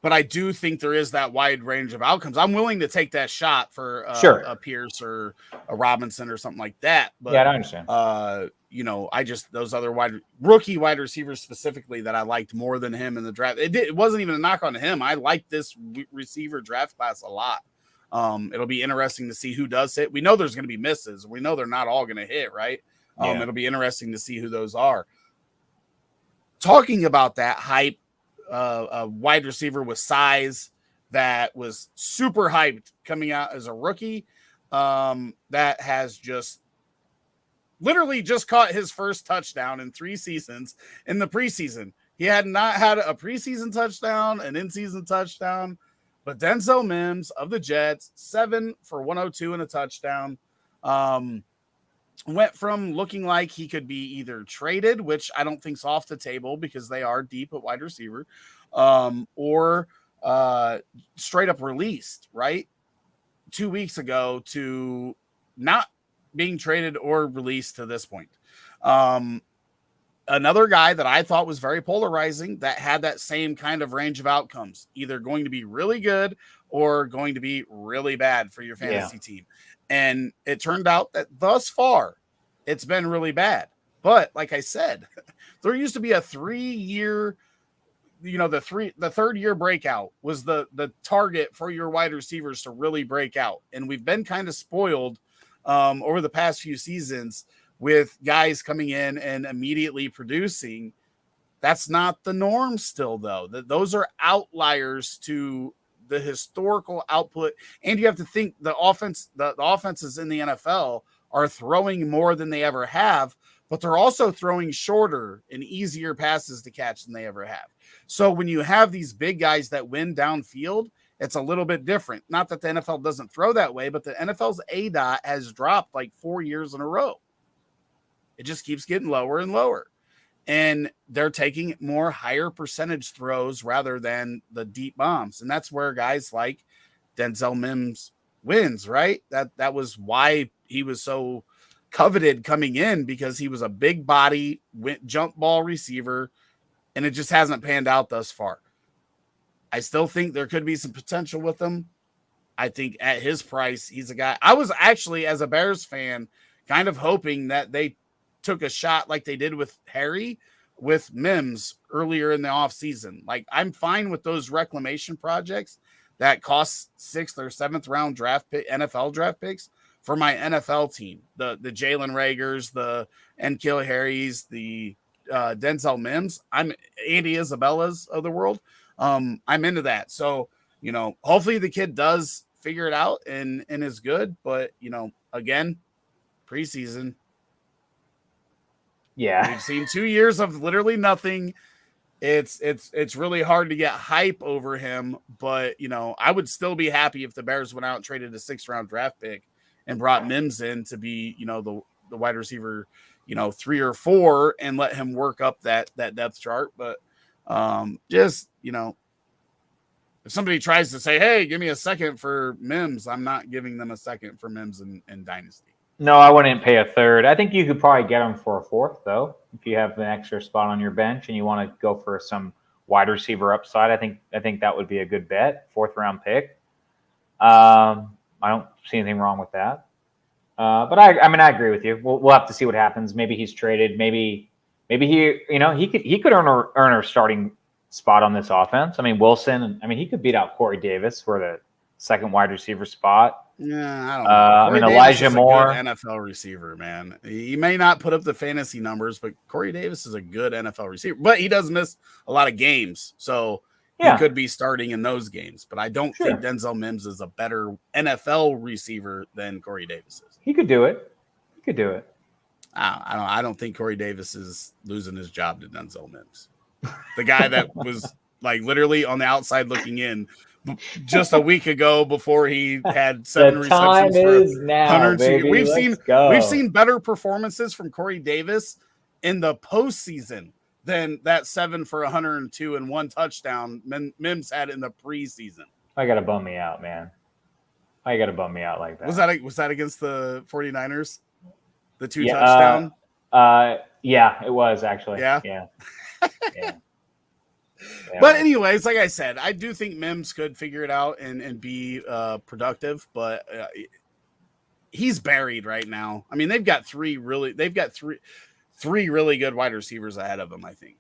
But I do think there is that wide range of outcomes. I'm willing to take that shot for a Pierce or a Robinson or something like that. But, yeah, I understand. I just those other rookie wide receivers specifically that I liked more than him in the draft. It wasn't even a knock on him. I liked this receiver draft class a lot. It'll be interesting to see who does hit. We know there's going to be misses. We know they're not all going to hit, right? It'll be interesting to see who those are. Talking about that hype, a wide receiver with size that was super hyped coming out as a rookie, that has literally just caught his first touchdown in 3 seasons in the preseason. He had not had a preseason touchdown, an in-season touchdown, but Denzel Mims of the Jets, 7 for 102 and a touchdown, went from looking like he could be either traded, which I don't think's off the table because they are deep at wide receiver, or straight up released, right? 2 weeks ago to not being traded or released to this point. Another guy that I thought was very polarizing that had that same kind of range of outcomes, either going to be really good or going to be really bad for your fantasy team. And it turned out that thus far it's been really bad. But like I said, there used to be a 3-year, the third year breakout was the target for your wide receivers to really break out. And we've been kind of spoiled over the past few seasons with guys coming in and immediately producing. That's not the norm still, though. Those are outliers to the historical output. And you have to think the offenses in the NFL are throwing more than they ever have, but they're also throwing shorter and easier passes to catch than they ever have. So when you have these big guys that win downfield, it's a little bit different. Not that the NFL doesn't throw that way, but the NFL's ADOT has dropped like 4 years in a row. It just keeps getting lower and lower. And they're taking more higher percentage throws rather than the deep bombs. And that's where guys like Denzel Mims wins, right? That was why he was so coveted coming in, because he was a big body jump ball receiver, and it just hasn't panned out thus far. I still think there could be some potential with him. I think at his price, he's a guy. I was actually, as a Bears fan, kind of hoping that they took a shot like they did with Harry, with Mims earlier in the offseason. Like, I'm fine with those reclamation projects that cost 6th or 7th round NFL draft picks for my NFL team. The Jalen Ragers, the N'Keal Harrys, the Denzel Mims. I'm Andy Isabella's of the world. I'm into that. So, hopefully the kid does figure it out and is good. But, again, preseason. Yeah. We've seen 2 years of literally nothing. It's really hard to get hype over him, but I would still be happy if the Bears went out and traded a 6th round draft pick and brought Mims in to be, the wide receiver, 3 or 4, and let him work up that depth chart. But if somebody tries to say, hey, give me a second for Mims, I'm not giving them a second for Mims in Dynasty. No, I wouldn't pay a 3rd. I think you could probably get him for a 4th, though, if you have an extra spot on your bench and you want to go for some wide receiver upside. I think that would be a good bet, 4th round pick. I don't see anything wrong with that. But I agree with you. We'll have to see what happens. Maybe he's traded. Maybe he could earn a starting spot on this offense. Wilson. He could beat out Corey Davis for the 2nd wide receiver spot. Yeah, I don't know. Elijah Moore, a good NFL receiver, man. He may not put up the fantasy numbers, but Corey Davis is a good NFL receiver. But he does miss a lot of games, so he could be starting in those games. But I don't think Denzel Mims is a better NFL receiver than Corey Davis is. He could do it. I don't think Corey Davis is losing his job to Denzel Mims, the guy that was like literally on the outside looking in just a week ago before he had 7 receptions for 102. We've seen better performances from Corey Davis in the postseason than that 7 for 102 and 1 touchdown Mims had in the preseason. I gotta bum me out, man. I gotta bum me out like that. Was that against the 49ers? The 2 touchdown? Yeah, it was actually. Yeah. Yeah. But anyways, like I said, I do think Mims could figure it out and be productive, but he's buried right now. They've got three really good wide receivers ahead of him, I think.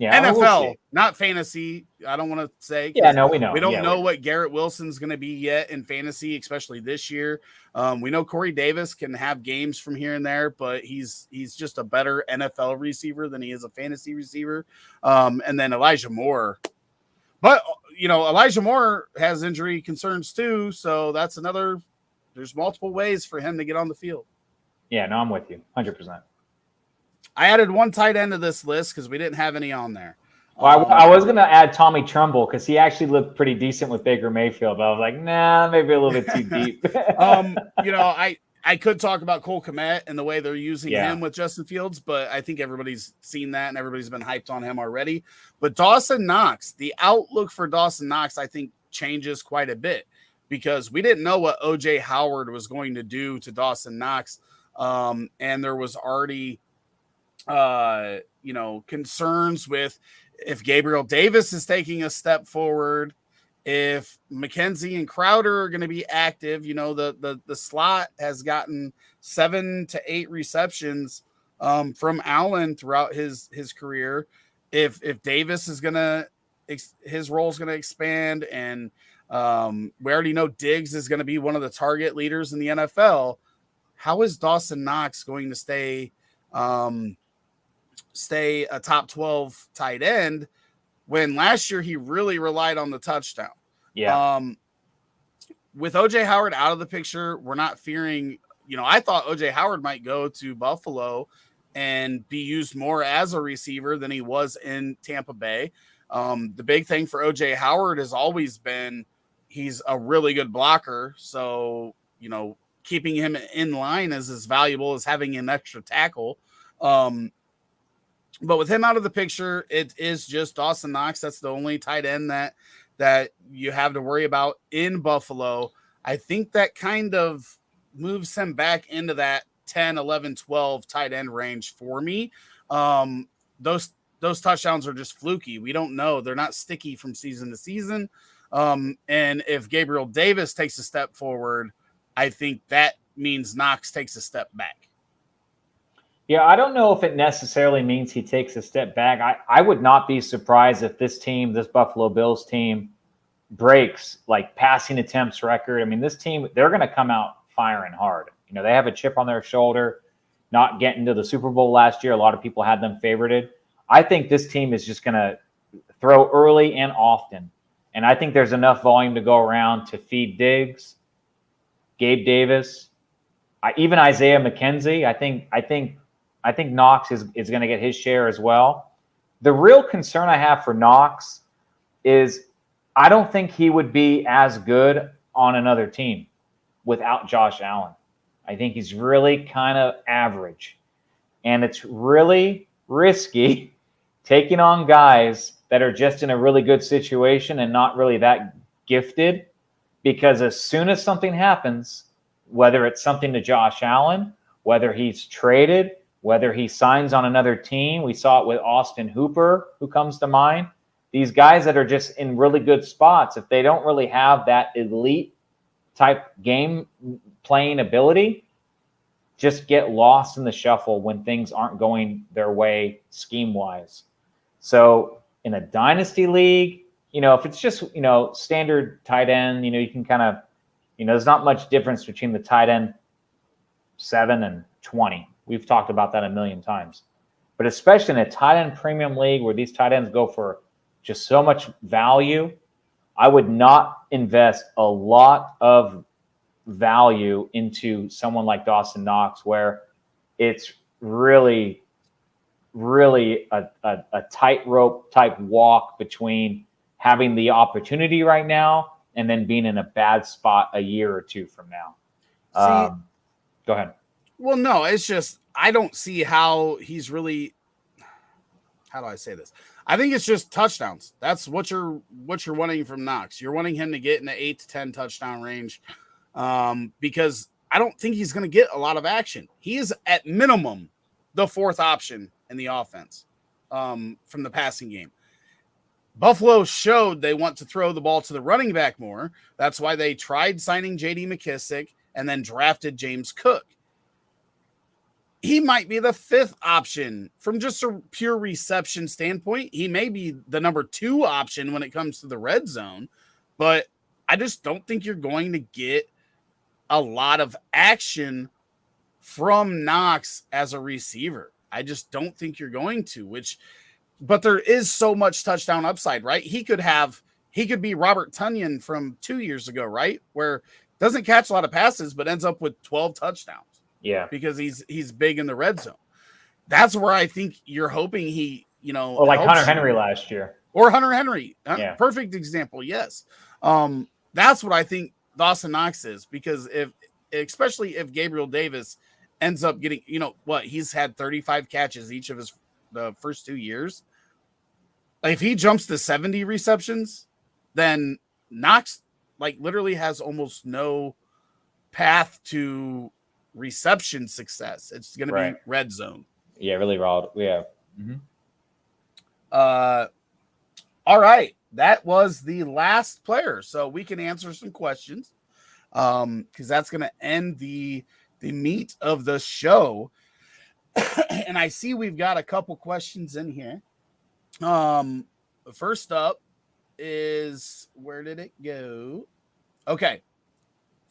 Yeah, NFL, not fantasy. I don't want to say. Yeah, no, we know. We don't know what Garrett Wilson's going to be yet in fantasy, especially this year. We know Corey Davis can have games from here and there, but he's just a better NFL receiver than he is a fantasy receiver. And then Elijah Moore. But, Elijah Moore has injury concerns too, so that's another – there's multiple ways for him to get on the field. Yeah, no, I'm with you, 100%. I added one tight end to this list because we didn't have any on there. Well, I was going to add Tommy Trumbull because he actually looked pretty decent with Baker Mayfield. But I was like, nah, maybe a little bit too deep. I could talk about Cole Kmet and the way they're using him with Justin Fields, but I think everybody's seen that and everybody's been hyped on him already. But Dawson Knox, the outlook for Dawson Knox, I think changes quite a bit because we didn't know what O.J. Howard was going to do to Dawson Knox. And there was already concerns with if Gabriel Davis is taking a step forward, if McKenzie and Crowder are going to be active. The slot has gotten 7 to 8 receptions from Allen throughout his career. If Davis is his role is going to expand, and we already know Diggs is going to be one of the target leaders in the NFL. How is Dawson Knox going to stay a top 12 tight end when last year he really relied on the touchdown? Yeah. With O.J. Howard out of the picture, we're not fearing, I thought O.J. Howard might go to Buffalo and be used more as a receiver than he was in Tampa Bay. The big thing for O.J. Howard has always been he's a really good blocker. So, keeping him in line is as valuable as having an extra tackle. But with him out of the picture, it is just Dawson Knox. That's the only tight end that you have to worry about in Buffalo. I think that kind of moves him back into that 10, 11, 12 tight end range for me. Those touchdowns are just fluky. We don't know. They're not sticky from season to season. And if Gabriel Davis takes a step forward, I think that means Knox takes a step back. Yeah, I don't know if it necessarily means he takes a step back. I would not be surprised if this Buffalo Bills team, breaks like passing attempts record. I mean, this team, they're going to come out firing hard. They have a chip on their shoulder, not getting to the Super Bowl last year. A lot of people had them favorited. I think this team is just going to throw early and often. And I think there's enough volume to go around to feed Diggs, Gabe Davis, even Isaiah McKenzie. I think Knox is going to get his share as well. The real concern I have for Knox is I don't think he would be as good on another team without Josh Allen. I think he's really kind of average. And it's really risky taking on guys that are just in a really good situation and not really that gifted, because as soon as something happens, whether it's something to Josh Allen, whether he's traded, whether he signs on another team, we saw it with Austin Hooper, who comes to mind. These guys that are just in really good spots, if they don't really have that elite type game playing ability, just get lost in the shuffle when things aren't going their way scheme-wise. So in a dynasty league, if it's just, standard tight end, you can kind of, there's not much difference between the tight end 7 and 20. We've talked about that a million times. But especially in a tight end premium league where these tight ends go for just so much value, I would not invest a lot of value into someone like Dawson Knox, where it's really, really a tightrope type walk between having the opportunity right now and then being in a bad spot a year or two from now. Go ahead. Well, no, it's just I don't see how he's really. How do I say this? I think it's just touchdowns. That's what you're wanting from Knox. You're wanting him to get in the 8 to 10 touchdown range, because I don't think he's going to get a lot of action. He is at minimum the fourth option in the offense from the passing game. Buffalo showed they want to throw the ball to the running back more. That's why they tried signing J.D. McKissick and then drafted James Cook. he might be the 5th option from just a pure reception standpoint. He may be the number 2 option when it comes to the red zone, but I just don't think you're going to get a lot of action from Knox as a receiver. I just don't think you're going to, but there is so much touchdown upside, right? He could be Robert Tonyan from 2 years ago, right? Where doesn't catch a lot of passes, but ends up with 12 touchdowns. Yeah. Because he's big in the red zone. That's where I think you're hoping he, or like Hunter Henry last year. Or Hunter Henry. Yeah. Perfect example. Yes. That's what I think Dawson Knox is, because especially if Gabriel Davis ends up getting, he's had 35 catches each of the first 2 years. If he jumps to 70 receptions, then Knox literally has almost no path to reception success. It's going to be red zone. Yeah, really raw. Yeah. Mm-hmm. All right. That was the last player. So we can answer some questions because that's going to end the meat of the show. And I see we've got a couple questions in here. First up is, where did it go? Okay.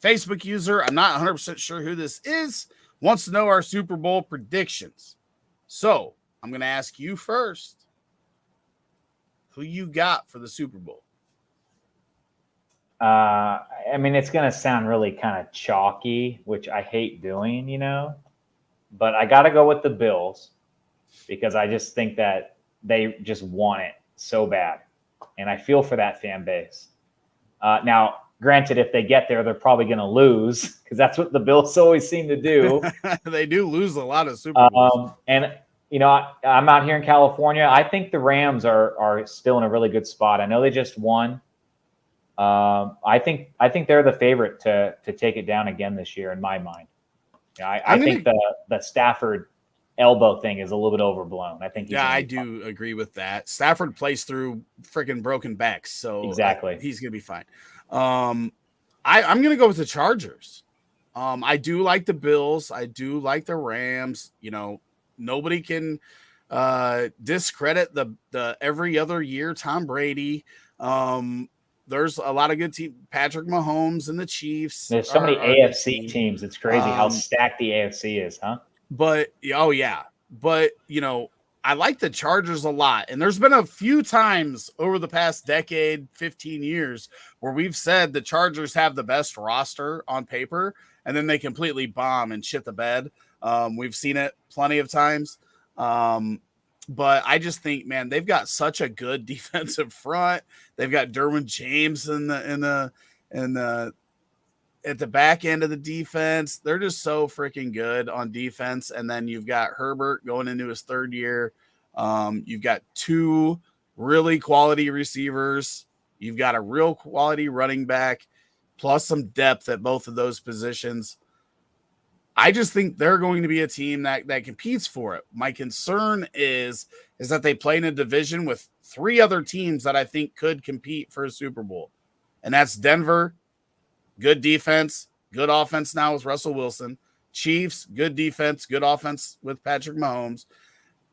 Facebook user, I'm not 100% sure who this is, wants to know our Super Bowl predictions. So I'm going to ask you first, who you got for the Super Bowl? It's going to sound really kind of chalky, which I hate doing, but I got to go with the Bills because I just think that they just want it so bad. And I feel for that fan base. Now, granted, if they get there, they're probably going to lose because that's what the Bills always seem to do. They do lose a lot of Super Bowls. And, I'm out here in California. I think the Rams are still in a really good spot. I know they just won. I think they're the favorite to take it down again this year in my mind. I think the Stafford elbow thing is a little bit overblown. I think. I do agree with that. Stafford plays through freaking broken backs, so exactly he's going to be fine. I'm going to go with the Chargers. I do like the Bills. I do like the Rams. Nobody can discredit the every other year Tom Brady. There's a lot of good teams. Patrick Mahomes and the Chiefs. There's so many AFC teams. It's crazy how stacked the AFC is, huh? But I like the Chargers a lot. And there's been a few times over the past decade, 15 years, where we've said the Chargers have the best roster on paper, and then they completely bomb and shit the bed. We've seen it plenty of times. But I just think, man, they've got such a good defensive front. They've got Derwin James at the back end of the defense. They're just so freaking good on defense. And then you've got Herbert going into his 3rd year. You've got 2 really quality receivers. You've got a real quality running back, plus some depth at both of those positions. I just think they're going to be a team that competes for it. My concern is that they play in a division with 3 other teams that I think could compete for a Super Bowl. And that's Denver, good defense, good offense now with Russell Wilson. Chiefs, good defense, good offense with Patrick Mahomes.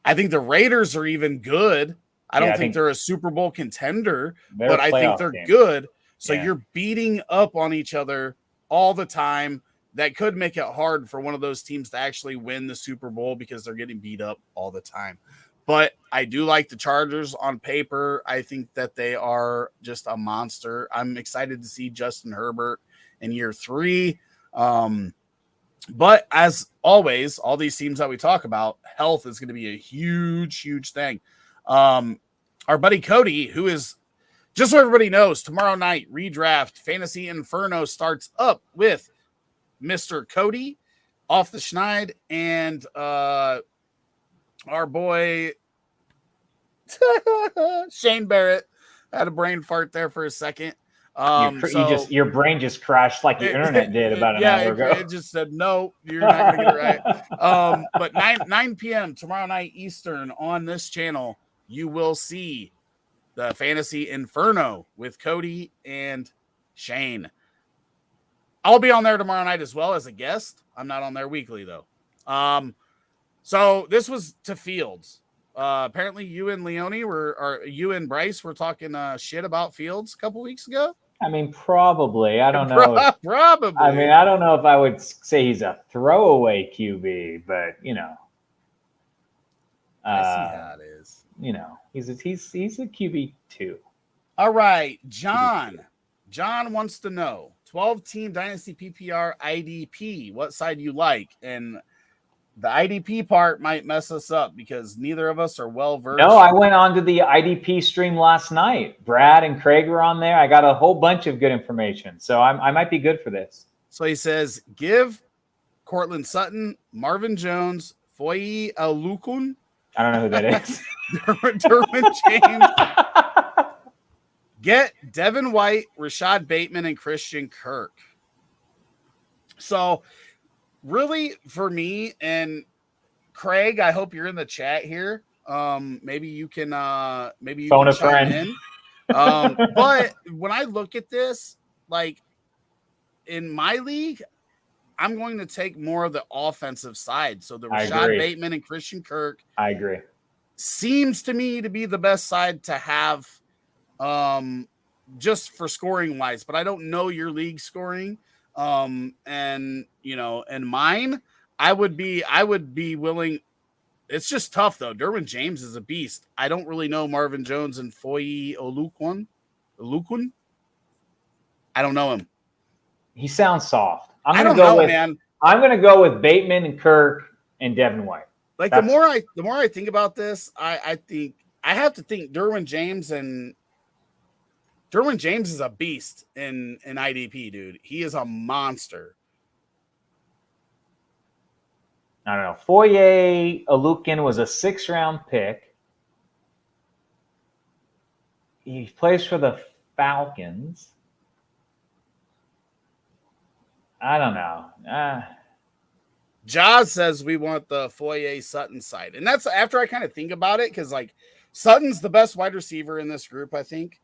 I think the Raiders are even good. I don't think they're a Super Bowl contender, but I think they're good. So you're beating up on each other all the time. That could make it hard for one of those teams to actually win the Super Bowl because they're getting beat up all the time. But I do like the Chargers on paper. I think that they are just a monster. I'm excited to see Justin Herbert in year 3. But as always, all these teams that we talk about, health is going to be a huge, huge thing. Our buddy Cody, who is, just so everybody knows, tomorrow night, Redraft Fantasy Inferno starts up with Mr. Cody off the schneid and our boy Shane Barrett. Had a brain fart there for a second. Your brain just crashed like the internet did about an hour ago. It just said, no, you're not going to get it right. But 9 p.m. tomorrow night Eastern on this channel, you will see the Fantasy Inferno with Cody and Shane. I'll be on there tomorrow night as well as a guest. I'm not on there weekly, though. So this was to Fields. Apparently, you and you and Bryce were talking shit about Fields a couple weeks ago. I mean, probably. I don't know. Probably. I mean, I don't know if I would say he's a throwaway QB, but I see how it is. He's a QB 2. All right, John. John wants to know 12-team Dynasty PPR IDP. What side you like? And the IDP part might mess us up because neither of us are well versed. No, I went on to the IDP stream last night. Brad and Craig were on there. I got a whole bunch of good information, so I might be good for this. So he says, give Cortland Sutton, Marvin Jones, Foye Olukun. I don't know who that is. Derwin James. Get Devin White, Rashad Bateman, and Christian Kirk. So really, for me and Craig, I hope you're in the chat here. Maybe you can phone a friend. In. But when I look at this, like in my league, I'm going to take more of the offensive side. So the Rashad Bateman and Christian Kirk, I agree, seems to me to be the best side to have, just for scoring wise. But I don't know your league scoring. And mine, I would be willing. It's just tough though. Derwin James is a beast. I don't really know Marvin Jones and Foye Olukun. I don't know him. He sounds soft. I'm gonna go with Bateman and Kirk and Devin White. Like the more I think about this, I think I have to think Derwin James is a beast in IDP, dude. He is a monster. I don't know. Foye Olukun was a 6th-round pick. He plays for the Falcons. I don't know. Jaws says we want the Foye Sutton side. And that's after I kind of think about it, because like Sutton's the best wide receiver in this group, I think.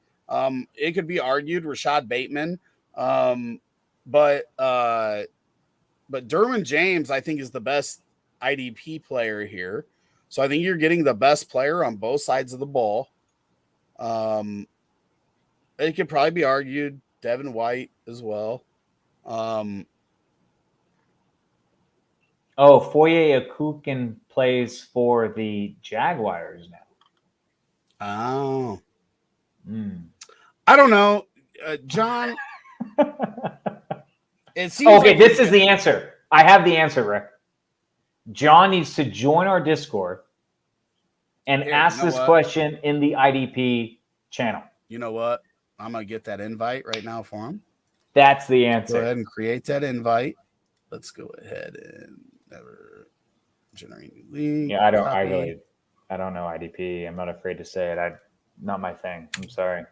It could be argued Rashad Bateman. But Derwin James, I think, is the best IDP player here. So I think you're getting the best player on both sides of the ball. It could probably be argued Devin White as well. Foye Olukun plays for the Jaguars now. Oh. I don't know, John. It seems okay, this is the answer. I have the answer, Rick. John needs to join our Discord and ask this question in the IDP channel. You know what? I'm going to get that invite right now for him. That's the answer. Go ahead and create that invite. Let's go ahead and never generate new league. Yeah, I don't know IDP. I'm not afraid to say it. Not my thing. I'm sorry.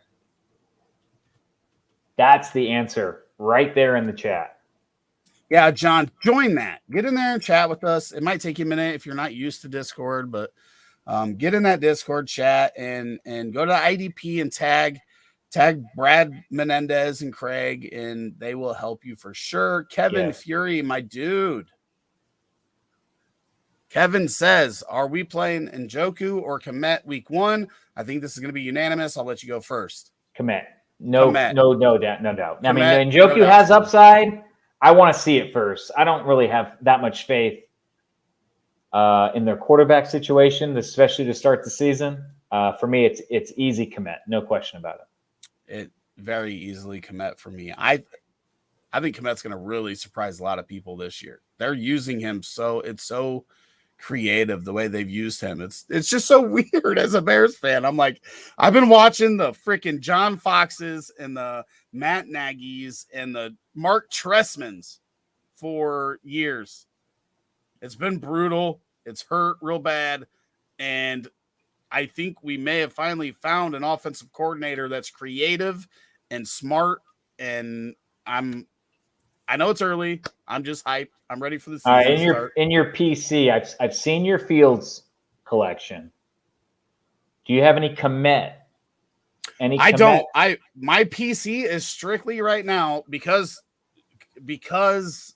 That's the answer right there in the chat. Yeah, John, join that. Get in there and chat with us. It might take you a minute if you're not used to Discord, but get in that Discord chat and go to IDP and tag Brad Menendez and Craig, and they will help you for sure. Kevin Fury, my dude. Kevin says, are we playing Njoku or Komet week 1? I think this is going to be unanimous. I'll let you go first. Komet. No doubt. Komet, I mean, Njoku has upside. I want to see it first. I don't really have that much faith in their quarterback situation, especially to start the season. For me, it's easy Komet. No question about it. It very easily Komet for me. I think Komet's going to really surprise a lot of people this year. They're using him it's so creative the way they've used him. It's just so weird as a Bears fan. I'm like, I've been watching the freaking John Foxes and the Matt Nagy's and the Mark Trestmans for years. It's been brutal. It's hurt real bad. And I think we may have finally found an offensive coordinator that's creative and smart. And I know it's early. I'm just hyped. I'm ready for the season. All right, in your PC, I've seen your Fields collection. Do you have any Komet? I don't. My PC is strictly right now because because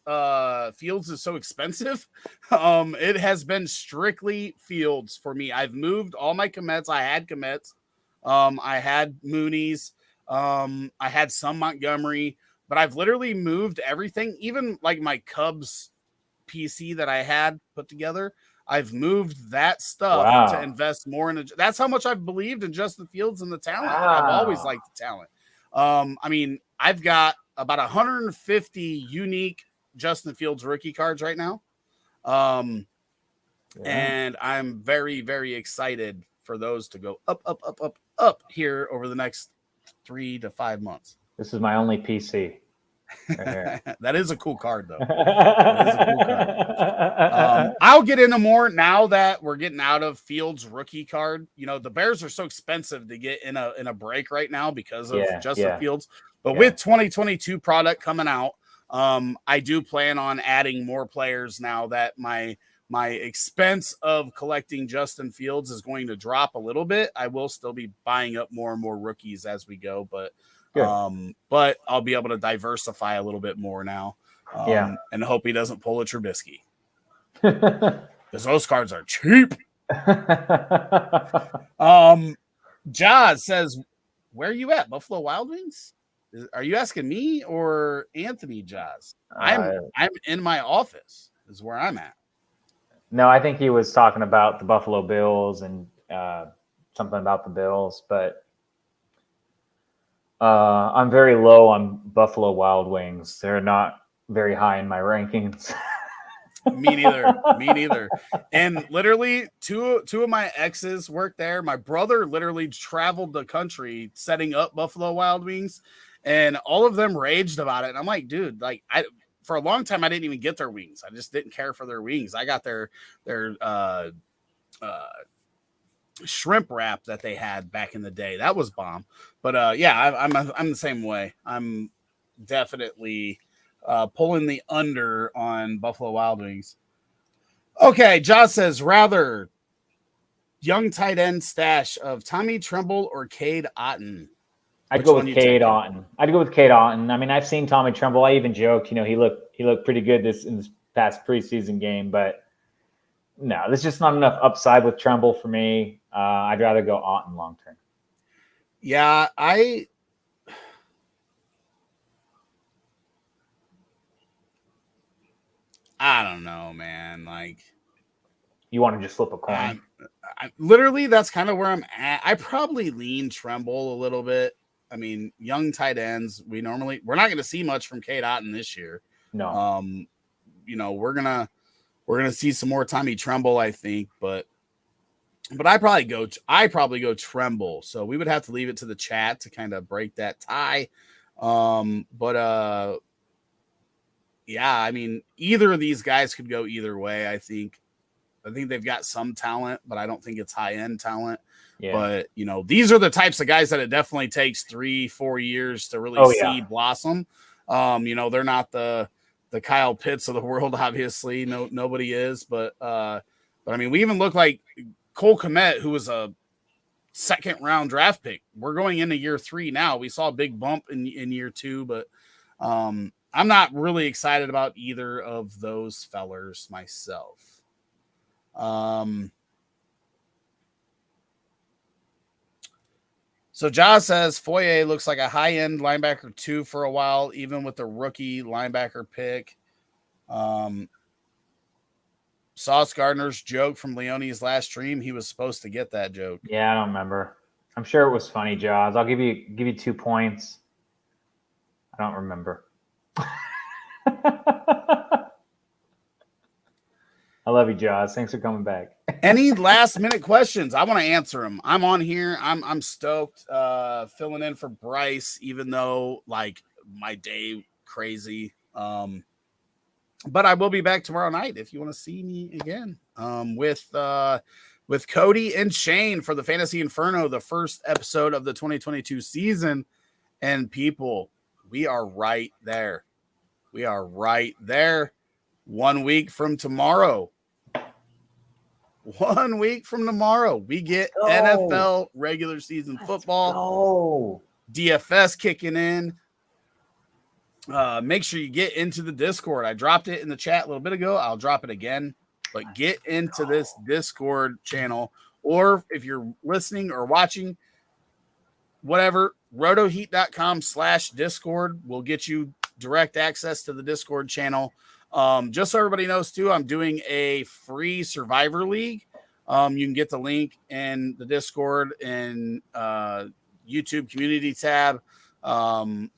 Fields is so expensive, it has been strictly Fields for me. I've moved all my commits. I had commits. I had Mooney's. I had some Montgomery, but I've literally moved everything, even like my Cubs PC that I had put together. I've moved that stuff to invest more in. That's how much I've believed in Justin Fields and the talent. Wow. I've always liked the talent. I mean, I've got about 150 unique Justin Fields rookie cards right now. And I'm very, very excited for those to go up here over the next 3 to 5 months. This is my only PC. Right. That is a cool card, though. That is a cool card. I'll get into more now that we're getting out of Fields' rookie card. You know, the Bears are so expensive to get in a break right now because of Justin Fields. But with 2022 product coming out, I do plan on adding more players now that my expense of collecting Justin Fields is going to drop a little bit. I will still be buying up more and more rookies as we go, but I'll be able to diversify a little bit more now. And hope he doesn't pull a Trubisky. Because those cards are cheap. Jaws says, where are you at? Buffalo Wild Wings? Are you asking me or Anthony, Jaws? I'm in my office is where I'm at. No, I think he was talking about the Buffalo Bills and something about the Bills, but I'm very low on Buffalo Wild Wings. They're not very high in my rankings. Me neither. And literally two of my exes work there. My brother literally traveled the country setting up Buffalo Wild Wings, and all of them raged about it. And I'm like, dude, like for a long time I didn't even get their wings. I just didn't care for their wings. I got their shrimp wrap that they had back in the day. That was bomb. But I'm the same way. I'm definitely pulling the under on Buffalo Wild Wings. Okay, Josh says, rather young tight end stash of Tommy Tremble or Cade Otton. I'd go with Cade Otton. I mean, I've seen Tommy Tremble. I even joked, he looked pretty good in this past preseason game, but no, there's just not enough upside with Tremble for me. I'd rather go Otton long term. Yeah, I don't know, man. Like, you want to just flip a coin? Literally, that's kind of where I'm at. I probably lean Tremble a little bit. I mean, young tight ends, we're not going to see much from Cade Otton this year. No. We're gonna see some more Tommy Tremble, I think, but I probably go Tremble. So we would have to leave it to the chat to kind of break that tie. I mean, either of these guys could go either way. I think they've got some talent, but I don't think it's high-end talent. Yeah. But, these are the types of guys that it definitely takes 3-4 years to really see blossom. They're not the Kyle Pitts of the world, obviously. No, nobody is. But I mean, we even look like Cole Kmet, who was a second-round draft pick. We're going into year 3 now. We saw a big bump in year 2, but I'm not really excited about either of those fellers myself. So Josh says Foye looks like a high-end linebacker 2 for a while, even with the rookie linebacker pick. Sauce Gardner's joke from Leone's last stream. He was supposed to get that joke. Yeah, I don't remember. I'm sure it was funny, Jaws. I'll give you 2 points. I don't remember. I love you, Jaws. Thanks for coming back. Any last minute questions? I want to answer them. I'm on here. I'm stoked. Filling in for Bryce, even though like my day crazy. But I will be back tomorrow night if you want to see me again. With Cody and Shane for the Fantasy Inferno, the first episode of the 2022 season. And people, we are right there. 1 week from tomorrow. 1 week from tomorrow, we get NFL regular season football. DFS kicking in. make sure you get into the Discord. I dropped it in the chat a little bit ago. I'll drop it again. But get into this Discord channel. Or if you're listening or watching, whatever, rotoheat.com/Discord will get you direct access to the Discord channel. Just so everybody knows, too, I'm doing a free Survivor League. You can get the link in the Discord and YouTube community tab. We're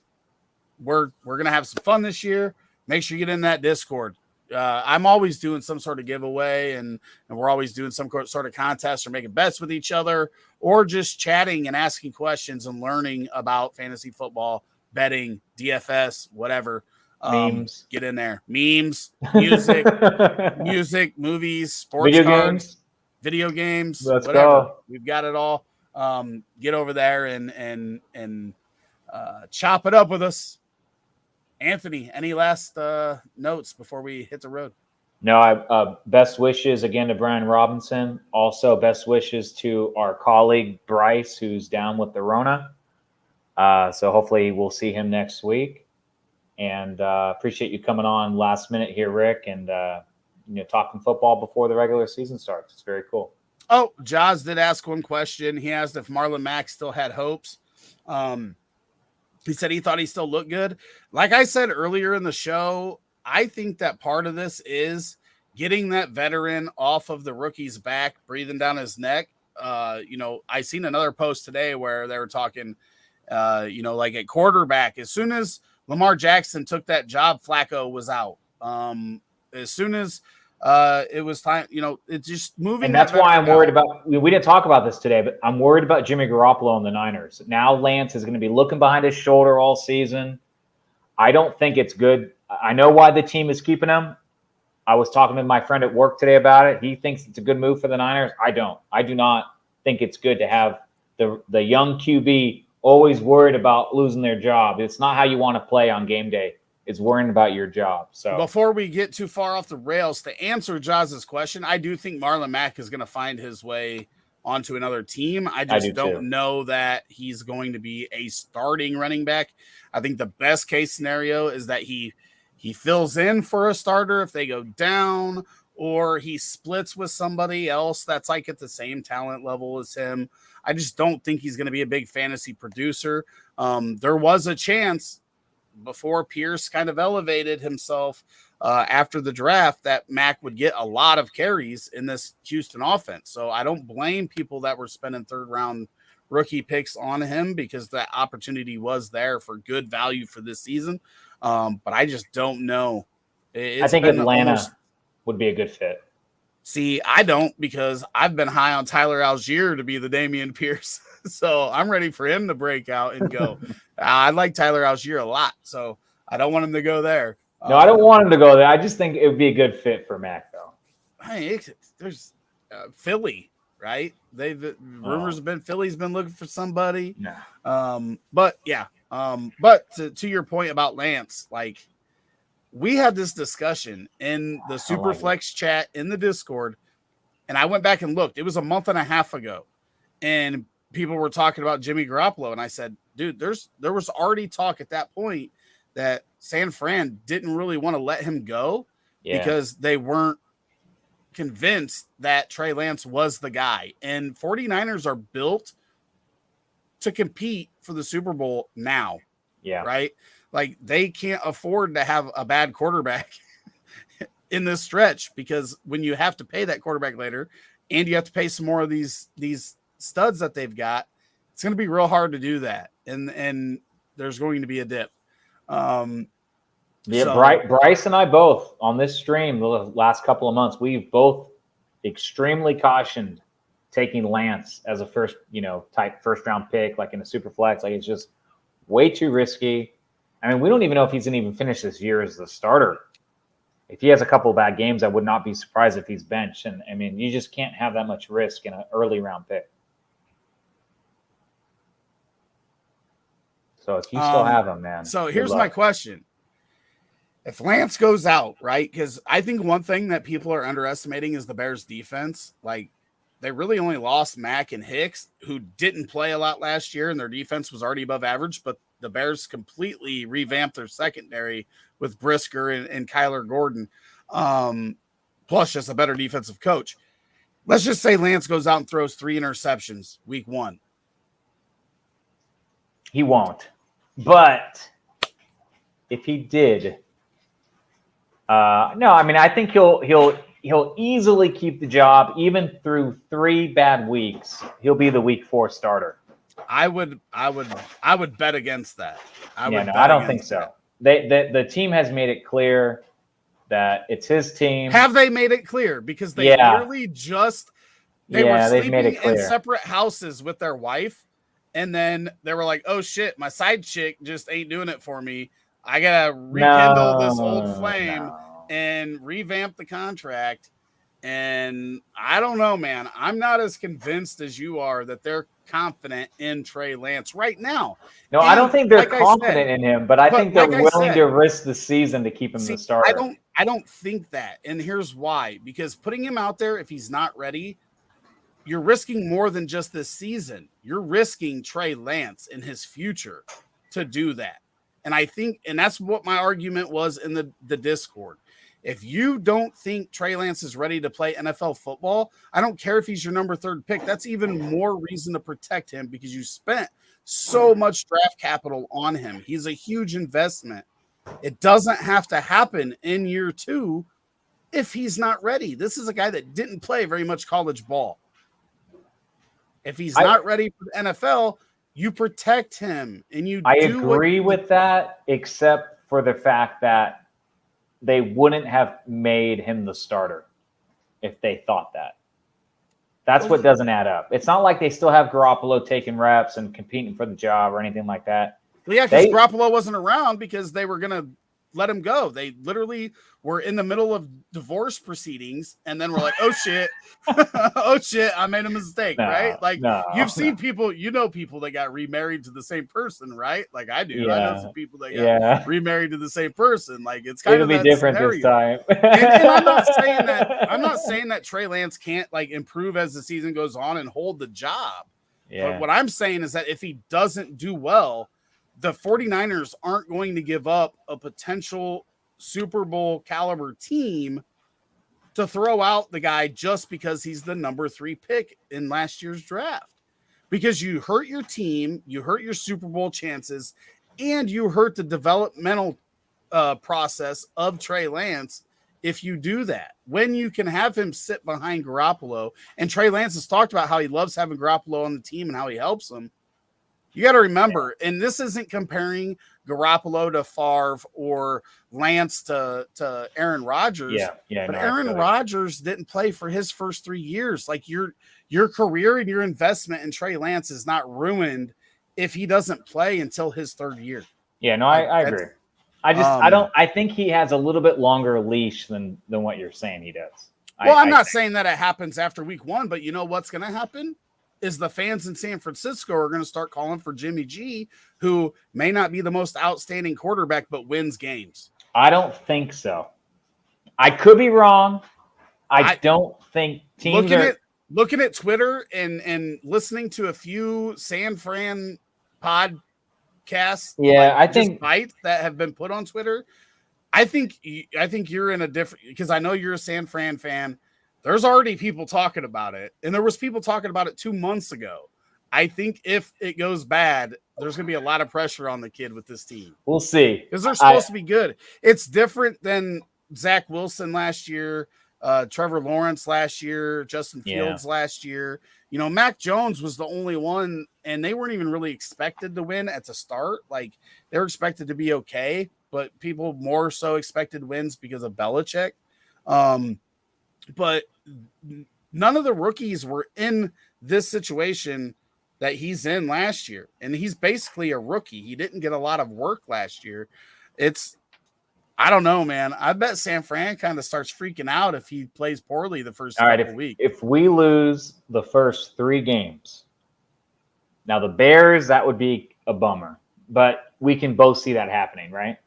going to have some fun this year. Make sure you get in that Discord. I'm always doing some sort of giveaway, and we're always doing some sort of contest or making bets with each other, or just chatting and asking questions and learning about fantasy football, betting, DFS, whatever. Memes. Get in there. Memes, music, movies, sports cards, video games. Let's whatever. go. We've got it all. Get over there and chop it up with us. Anthony, any last notes before we hit the road? No, best wishes again to Brian Robinson. Also, best wishes to our colleague Bryce, who's down with the Rona. So hopefully we'll see him next week. And appreciate you coming on last minute here, Rick, and talking football before the regular season starts. It's very cool. Oh, Jaws did ask one question. He asked if Marlon Mack still had hopes. He said he thought he still looked good. Like I said earlier in the show, I think that part of this is getting that veteran off of the rookie's back, breathing down his neck. I seen another post today where they were talking, like at quarterback, as soon as Lamar Jackson took that job, Flacco was out. As soon as it was time, it's just moving. And that's why I'm worried about, we didn't talk about this today, but I'm worried about Jimmy Garoppolo and the Niners. Now Lance is going to be looking behind his shoulder all season. I don't think it's good. I know why the team is keeping him. I was talking to my friend at work today about it. He thinks it's a good move for the Niners. I don't. I do not think it's good to have the young QB always worried about losing their job. It's not how you want to play on game day. It's worrying about your job. So before we get too far off the rails, to answer Jaz's question, I do think Marlon Mack is going to find his way onto another team. I don't know that he's going to be a starting running back. I think the best case scenario is that he fills in for a starter if they go down, or he splits with somebody else that's like at the same talent level as him. I just don't think he's going to be a big fantasy producer. There was a chance before Pierce kind of elevated himself after the draft that Mack would get a lot of carries in this Houston offense. So I don't blame people that were spending third-round rookie picks on him, because that opportunity was there for good value for this season. But I just don't know. I think Atlanta would be a good fit. See, I don't, because I've been high on Tyler Algier to be the Dameon Pierce. So I'm ready for him to break out and go. I like Tyler Algier a lot, so I don't want him to go there. No, I don't want him to go there. I just think it would be a good fit for Mac, though. There's Philly, right? Rumors have been Philly's been looking for somebody. No. But to your point about Lance, like, we had this discussion in the Superflex chat in the Discord, and I went back and looked. It was a month and a half ago, and people were talking about Jimmy Garoppolo, and I said, dude, there was already talk at that point that San Fran didn't really want to let him go because they weren't convinced that Trey Lance was the guy. And 49ers are built to compete for the Super Bowl now. Yeah. Right? Like, they can't afford to have a bad quarterback in this stretch, because when you have to pay that quarterback later and you have to pay some more of these studs that they've got, it's going to be real hard to do that. And there's going to be a dip. Bryce and I both on this stream the last couple of months, we've both extremely cautioned taking Lance as a first round pick, like in a super flex. Like, it's just way too risky. I mean, we don't even know if he's going to even finish this year as the starter. If he has a couple of bad games, I would not be surprised if he's benched. And I mean, you just can't have that much risk in an early round pick. So if you still have him, man. So here's my question. If Lance goes out, right? Because I think one thing that people are underestimating is the Bears defense. Like, they really only lost Mack and Hicks, who didn't play a lot last year, and their defense was already above average, but The Bears completely revamped their secondary with Brisker and Kyler Gordon, plus just a better defensive coach. Let's just say Lance goes out and throws 3 interceptions week 1. He won't. But if he did, no, I mean, I think he'll easily keep the job even through 3 bad weeks. He'll be the week 4 starter. I would bet against that. I don't think so. The team has made it clear that it's his team. Have they made it clear? Because they literally just were sleeping in separate houses with their wife, and then they were like, "Oh shit, my side chick just ain't doing it for me. I gotta rekindle this old flame and revamp the contract." And I don't know, man. I'm not as convinced as you are that they're confident in Trey Lance right now. No, I don't think they're confident in him, but I think they're willing to risk the season to keep him the starter. I don't think that. And here's why. Because putting him out there, if he's not ready, you're risking more than just this season. You're risking Trey Lance in his future to do that. And I think, and that's what my argument was in the Discord. If you don't think Trey Lance is ready to play NFL football, I don't care if he's your number 3rd pick. That's even more reason to protect him because you spent so much draft capital on him. He's a huge investment. It doesn't have to happen in year 2 if he's not ready. This is a guy that didn't play very much college ball. If he's not ready for the NFL, you protect him and you. I agree with that, except for the fact that they wouldn't have made him the starter if they thought that. That's what doesn't add up. It's not like they still have Garoppolo taking reps and competing for the job or anything like that. Well, yeah, because Garoppolo wasn't around because they were going to let him go. They literally were in the middle of divorce proceedings and then we're like, oh shit, oh shit, I made a mistake, right? Like you've seen people, people that got remarried to the same person, right? Like I do. Yeah. I know some people that got remarried to the same person. Like it's kind of different scenario. This time. and I'm not saying that Trey Lance can't like improve as the season goes on and hold the job. Yeah. But what I'm saying is that if he doesn't do well, the 49ers aren't going to give up a potential Super Bowl caliber team to throw out the guy just because he's the number 3 pick in last year's draft. Because you hurt your team, you hurt your Super Bowl chances, and you hurt the developmental process of Trey Lance if you do that. When you can have him sit behind Garoppolo, and Trey Lance has talked about how he loves having Garoppolo on the team and how he helps him. You got to remember, and this isn't comparing Garoppolo to Favre or Lance to Aaron Rodgers. But Aaron Rodgers didn't play for his first 3 years. Like your career and your investment in Trey Lance is not ruined if he doesn't play until his 3rd year. Yeah, no, I agree. I think he has a little bit longer leash than what you're saying he does. I'm not saying that it happens after week 1, but you know what's going to happen? Is the fans in San Francisco are going to start calling for Jimmy G, who may not be the most outstanding quarterback, but wins games. I don't think so. I could be wrong. I don't think teams looking at Twitter and listening to a few San Fran podcasts. Yeah, I think bites that have been put on Twitter. I think you're in a different, because I know you're a San Fran fan. There's already people talking about it, and there was people talking about it 2 months ago. I think if it goes bad, there's going to be a lot of pressure on the kid with this team. We'll see. Because they're supposed to be good. It's different than Zach Wilson last year, Trevor Lawrence last year, Justin Fields last year. Mac Jones was the only one, and they weren't even really expected to win at the start. Like, they were expected to be okay, but people more so expected wins because of Belichick. But none of the rookies were in this situation that he's in last year. And he's basically a rookie. He didn't get a lot of work last year. I don't know, man. I bet San Fran kind of starts freaking out if he plays poorly the first couple weeks. If we lose the first 3 games, now the Bears, that would be a bummer. But we can both see that happening, right?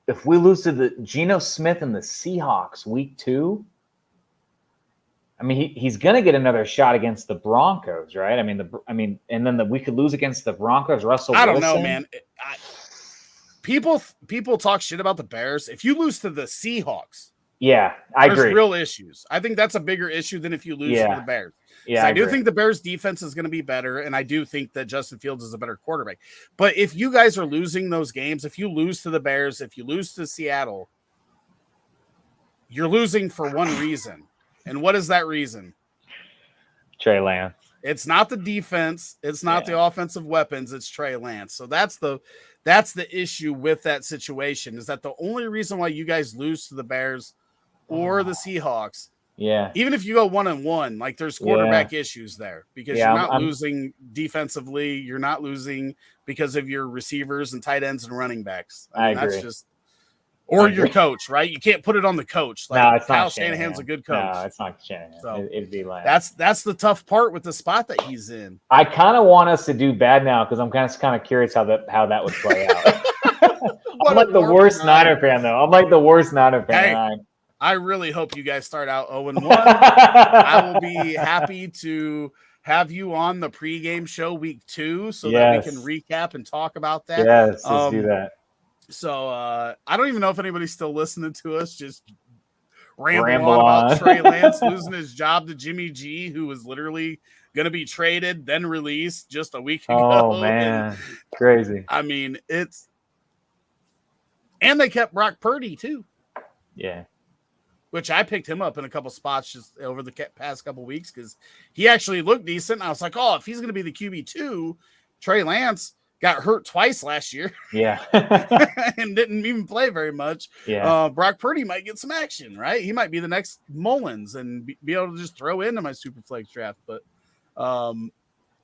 If we lose to the Geno Smith and the Seahawks week 2, I mean, he's going to get another shot against the Broncos, right? I mean, and then we could lose against the Broncos. Russell Wilson. I don't know, man. People talk shit about the Bears. If you lose to the Seahawks, yeah, I agree. There's real issues. I think that's a bigger issue than if you lose to the Bears. Yeah, I do think the Bears defense is going to be better, and I do think that Justin Fields is a better quarterback. But if you guys are losing those games, if you lose to the Bears, if you lose to Seattle, you're losing for one reason. And what is that reason? Trey Lance. It's not the defense. It's not the offensive weapons. It's Trey Lance. So that's the issue with that situation, is that the only reason why you guys lose to the Bears or the Seahawks, even if you go 1-1, like there's quarterback issues there, because you're not losing defensively. You're not losing because of your receivers and tight ends and running backs. I mean, agree. That's just, or your coach, right? You can't put it on the coach. Like, no, it's Kyle not Shanahan's a good coach. No, it's not Shanahan. So it'd be like that's the tough part with the spot that he's in. I kind of want us to do bad now because I'm kind of curious how that would play out. I'm like the worst Niner fan, though. I'm like the worst Niner fan. Hey, I really hope you guys start out 0-1. I will be happy to have you on the pregame show week 2 so that we can recap and talk about that. Yes, let's do that. So I don't even know if anybody's still listening to us, just ramble on about Trey Lance losing his job to Jimmy G, who was literally going to be traded, then released just a week ago. Oh, man. Crazy. I mean, and they kept Brock Purdy, too. Yeah. Which I picked him up in a couple spots just over the past couple weeks because he actually looked decent. I was like, oh, if he's going to be the QB2, Trey Lance got hurt twice last year. Yeah. And didn't even play very much. Yeah. Brock Purdy might get some action, right? He might be the next Mullins and be able to just throw into my Superflex draft. But,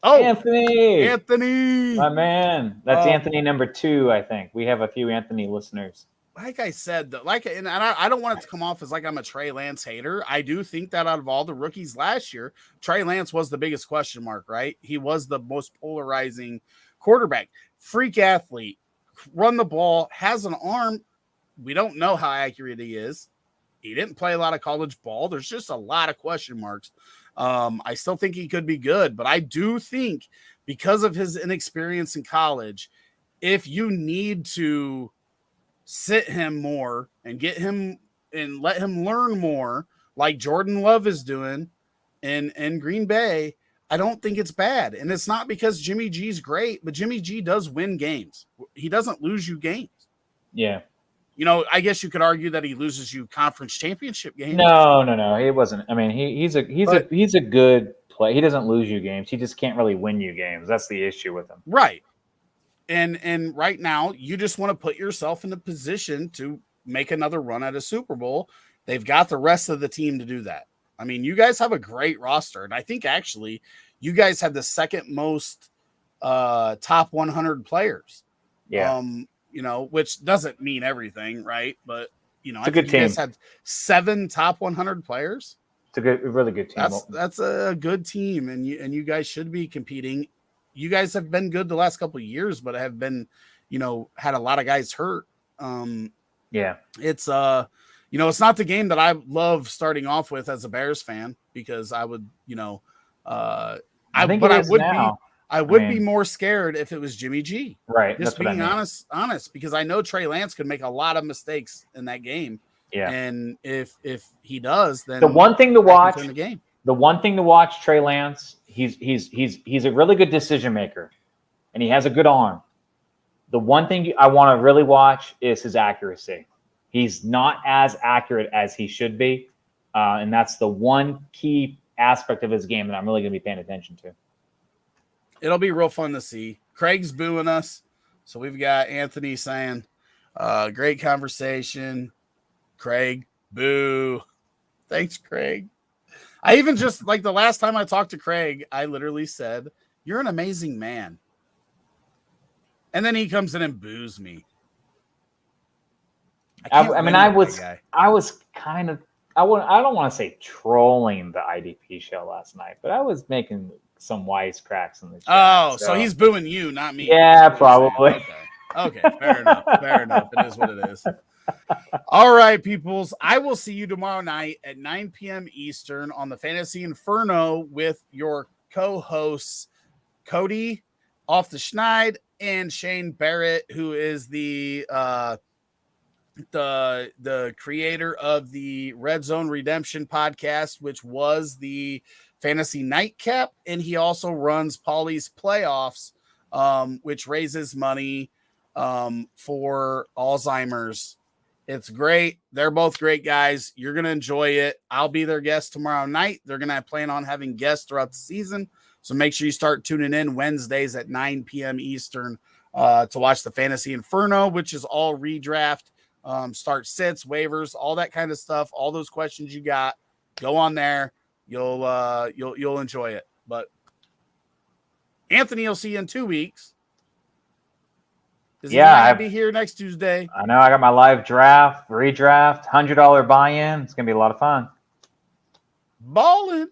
Anthony, my man. That's Anthony number 2, I think. We have a few Anthony listeners. Like I said, and I don't want it to come off as like I'm a Trey Lance hater. I do think that out of all the rookies last year, Trey Lance was the biggest question mark, right? He was the most polarizing quarterback, freak athlete, run the ball, has an arm. We don't know how accurate he is. He didn't play a lot of college ball. There's just a lot of question marks. I still think he could be good, but I do think because of his inexperience in college, if you need to sit him more and get him and let him learn more like Jordan Love is doing in Green Bay, I don't think it's bad. And it's not because Jimmy G's great, but Jimmy G does win games. He doesn't lose you games. Yeah. You know, I guess you could argue that he loses you conference championship games. No. He wasn't. I mean, he's a good play. He doesn't lose you games. He just can't really win you games. That's the issue with him. Right. And right now, you just want to put yourself in the position to make another run at a Super Bowl. They've got the rest of the team to do that. I mean, you guys have a great roster. And I think actually you guys have the second most top 100 players. Yeah. You know, which doesn't mean everything, right? But, you know, I think you guys had 7 top 100 players. It's a really good team. That's a good team. And you guys should be competing. You guys have been good the last couple of years, but have been, you know, had a lot of guys hurt. It's you know, it's not the game that I love starting off with as a Bears fan because I would, you know, I would be more scared if it was Jimmy G. Right. Just being honest, because I know Trey Lance could make a lot of mistakes in that game. Yeah. And if he does, then the one thing to watch in the game. The one thing to watch, Trey Lance, he's a really good decision maker, and he has a good arm. The one thing I want to really watch is his accuracy. He's not as accurate as he should be, and that's the one key aspect of his game that I'm really going to be paying attention to. It'll be real fun to see. Craig's booing us, so we've got Anthony saying, "Great conversation, Craig." Boo. Thanks, Craig. I even just like the last time I talked to Craig, I literally said, "You're an amazing man." And then he comes in and boos me. I was kind of, I don't want to say trolling the IDP show last night, but I was making some wisecracks in the chat. Oh, so he's booing you, not me. Yeah, probably. Okay, fair enough. Fair enough. It is what it is. All right, peoples. I will see you tomorrow night at 9 p.m. Eastern on the Fantasy Inferno with your co-hosts, Cody Off the Schneid and Shane Barrett, who is the creator of the Red Zone Redemption podcast, which was the Fantasy Nightcap, and he also runs Paulie's Playoffs, which raises money for Alzheimer's. It's great. They're both great guys. You're going to enjoy it. I'll be their guest tomorrow night. They're going to plan on having guests throughout the season. So make sure you start tuning in Wednesdays at 9 p.m. Eastern to watch the Fantasy Inferno, which is all redraft, start sits, waivers, all that kind of stuff. All those questions you got, go on there. You'll enjoy it. But Anthony will see you in 2 weeks. I'll be here next Tuesday. I know. I got my live draft, redraft, $100 buy-in. It's gonna be a lot of fun. Ballin'.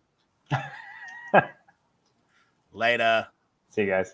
Later. See you guys.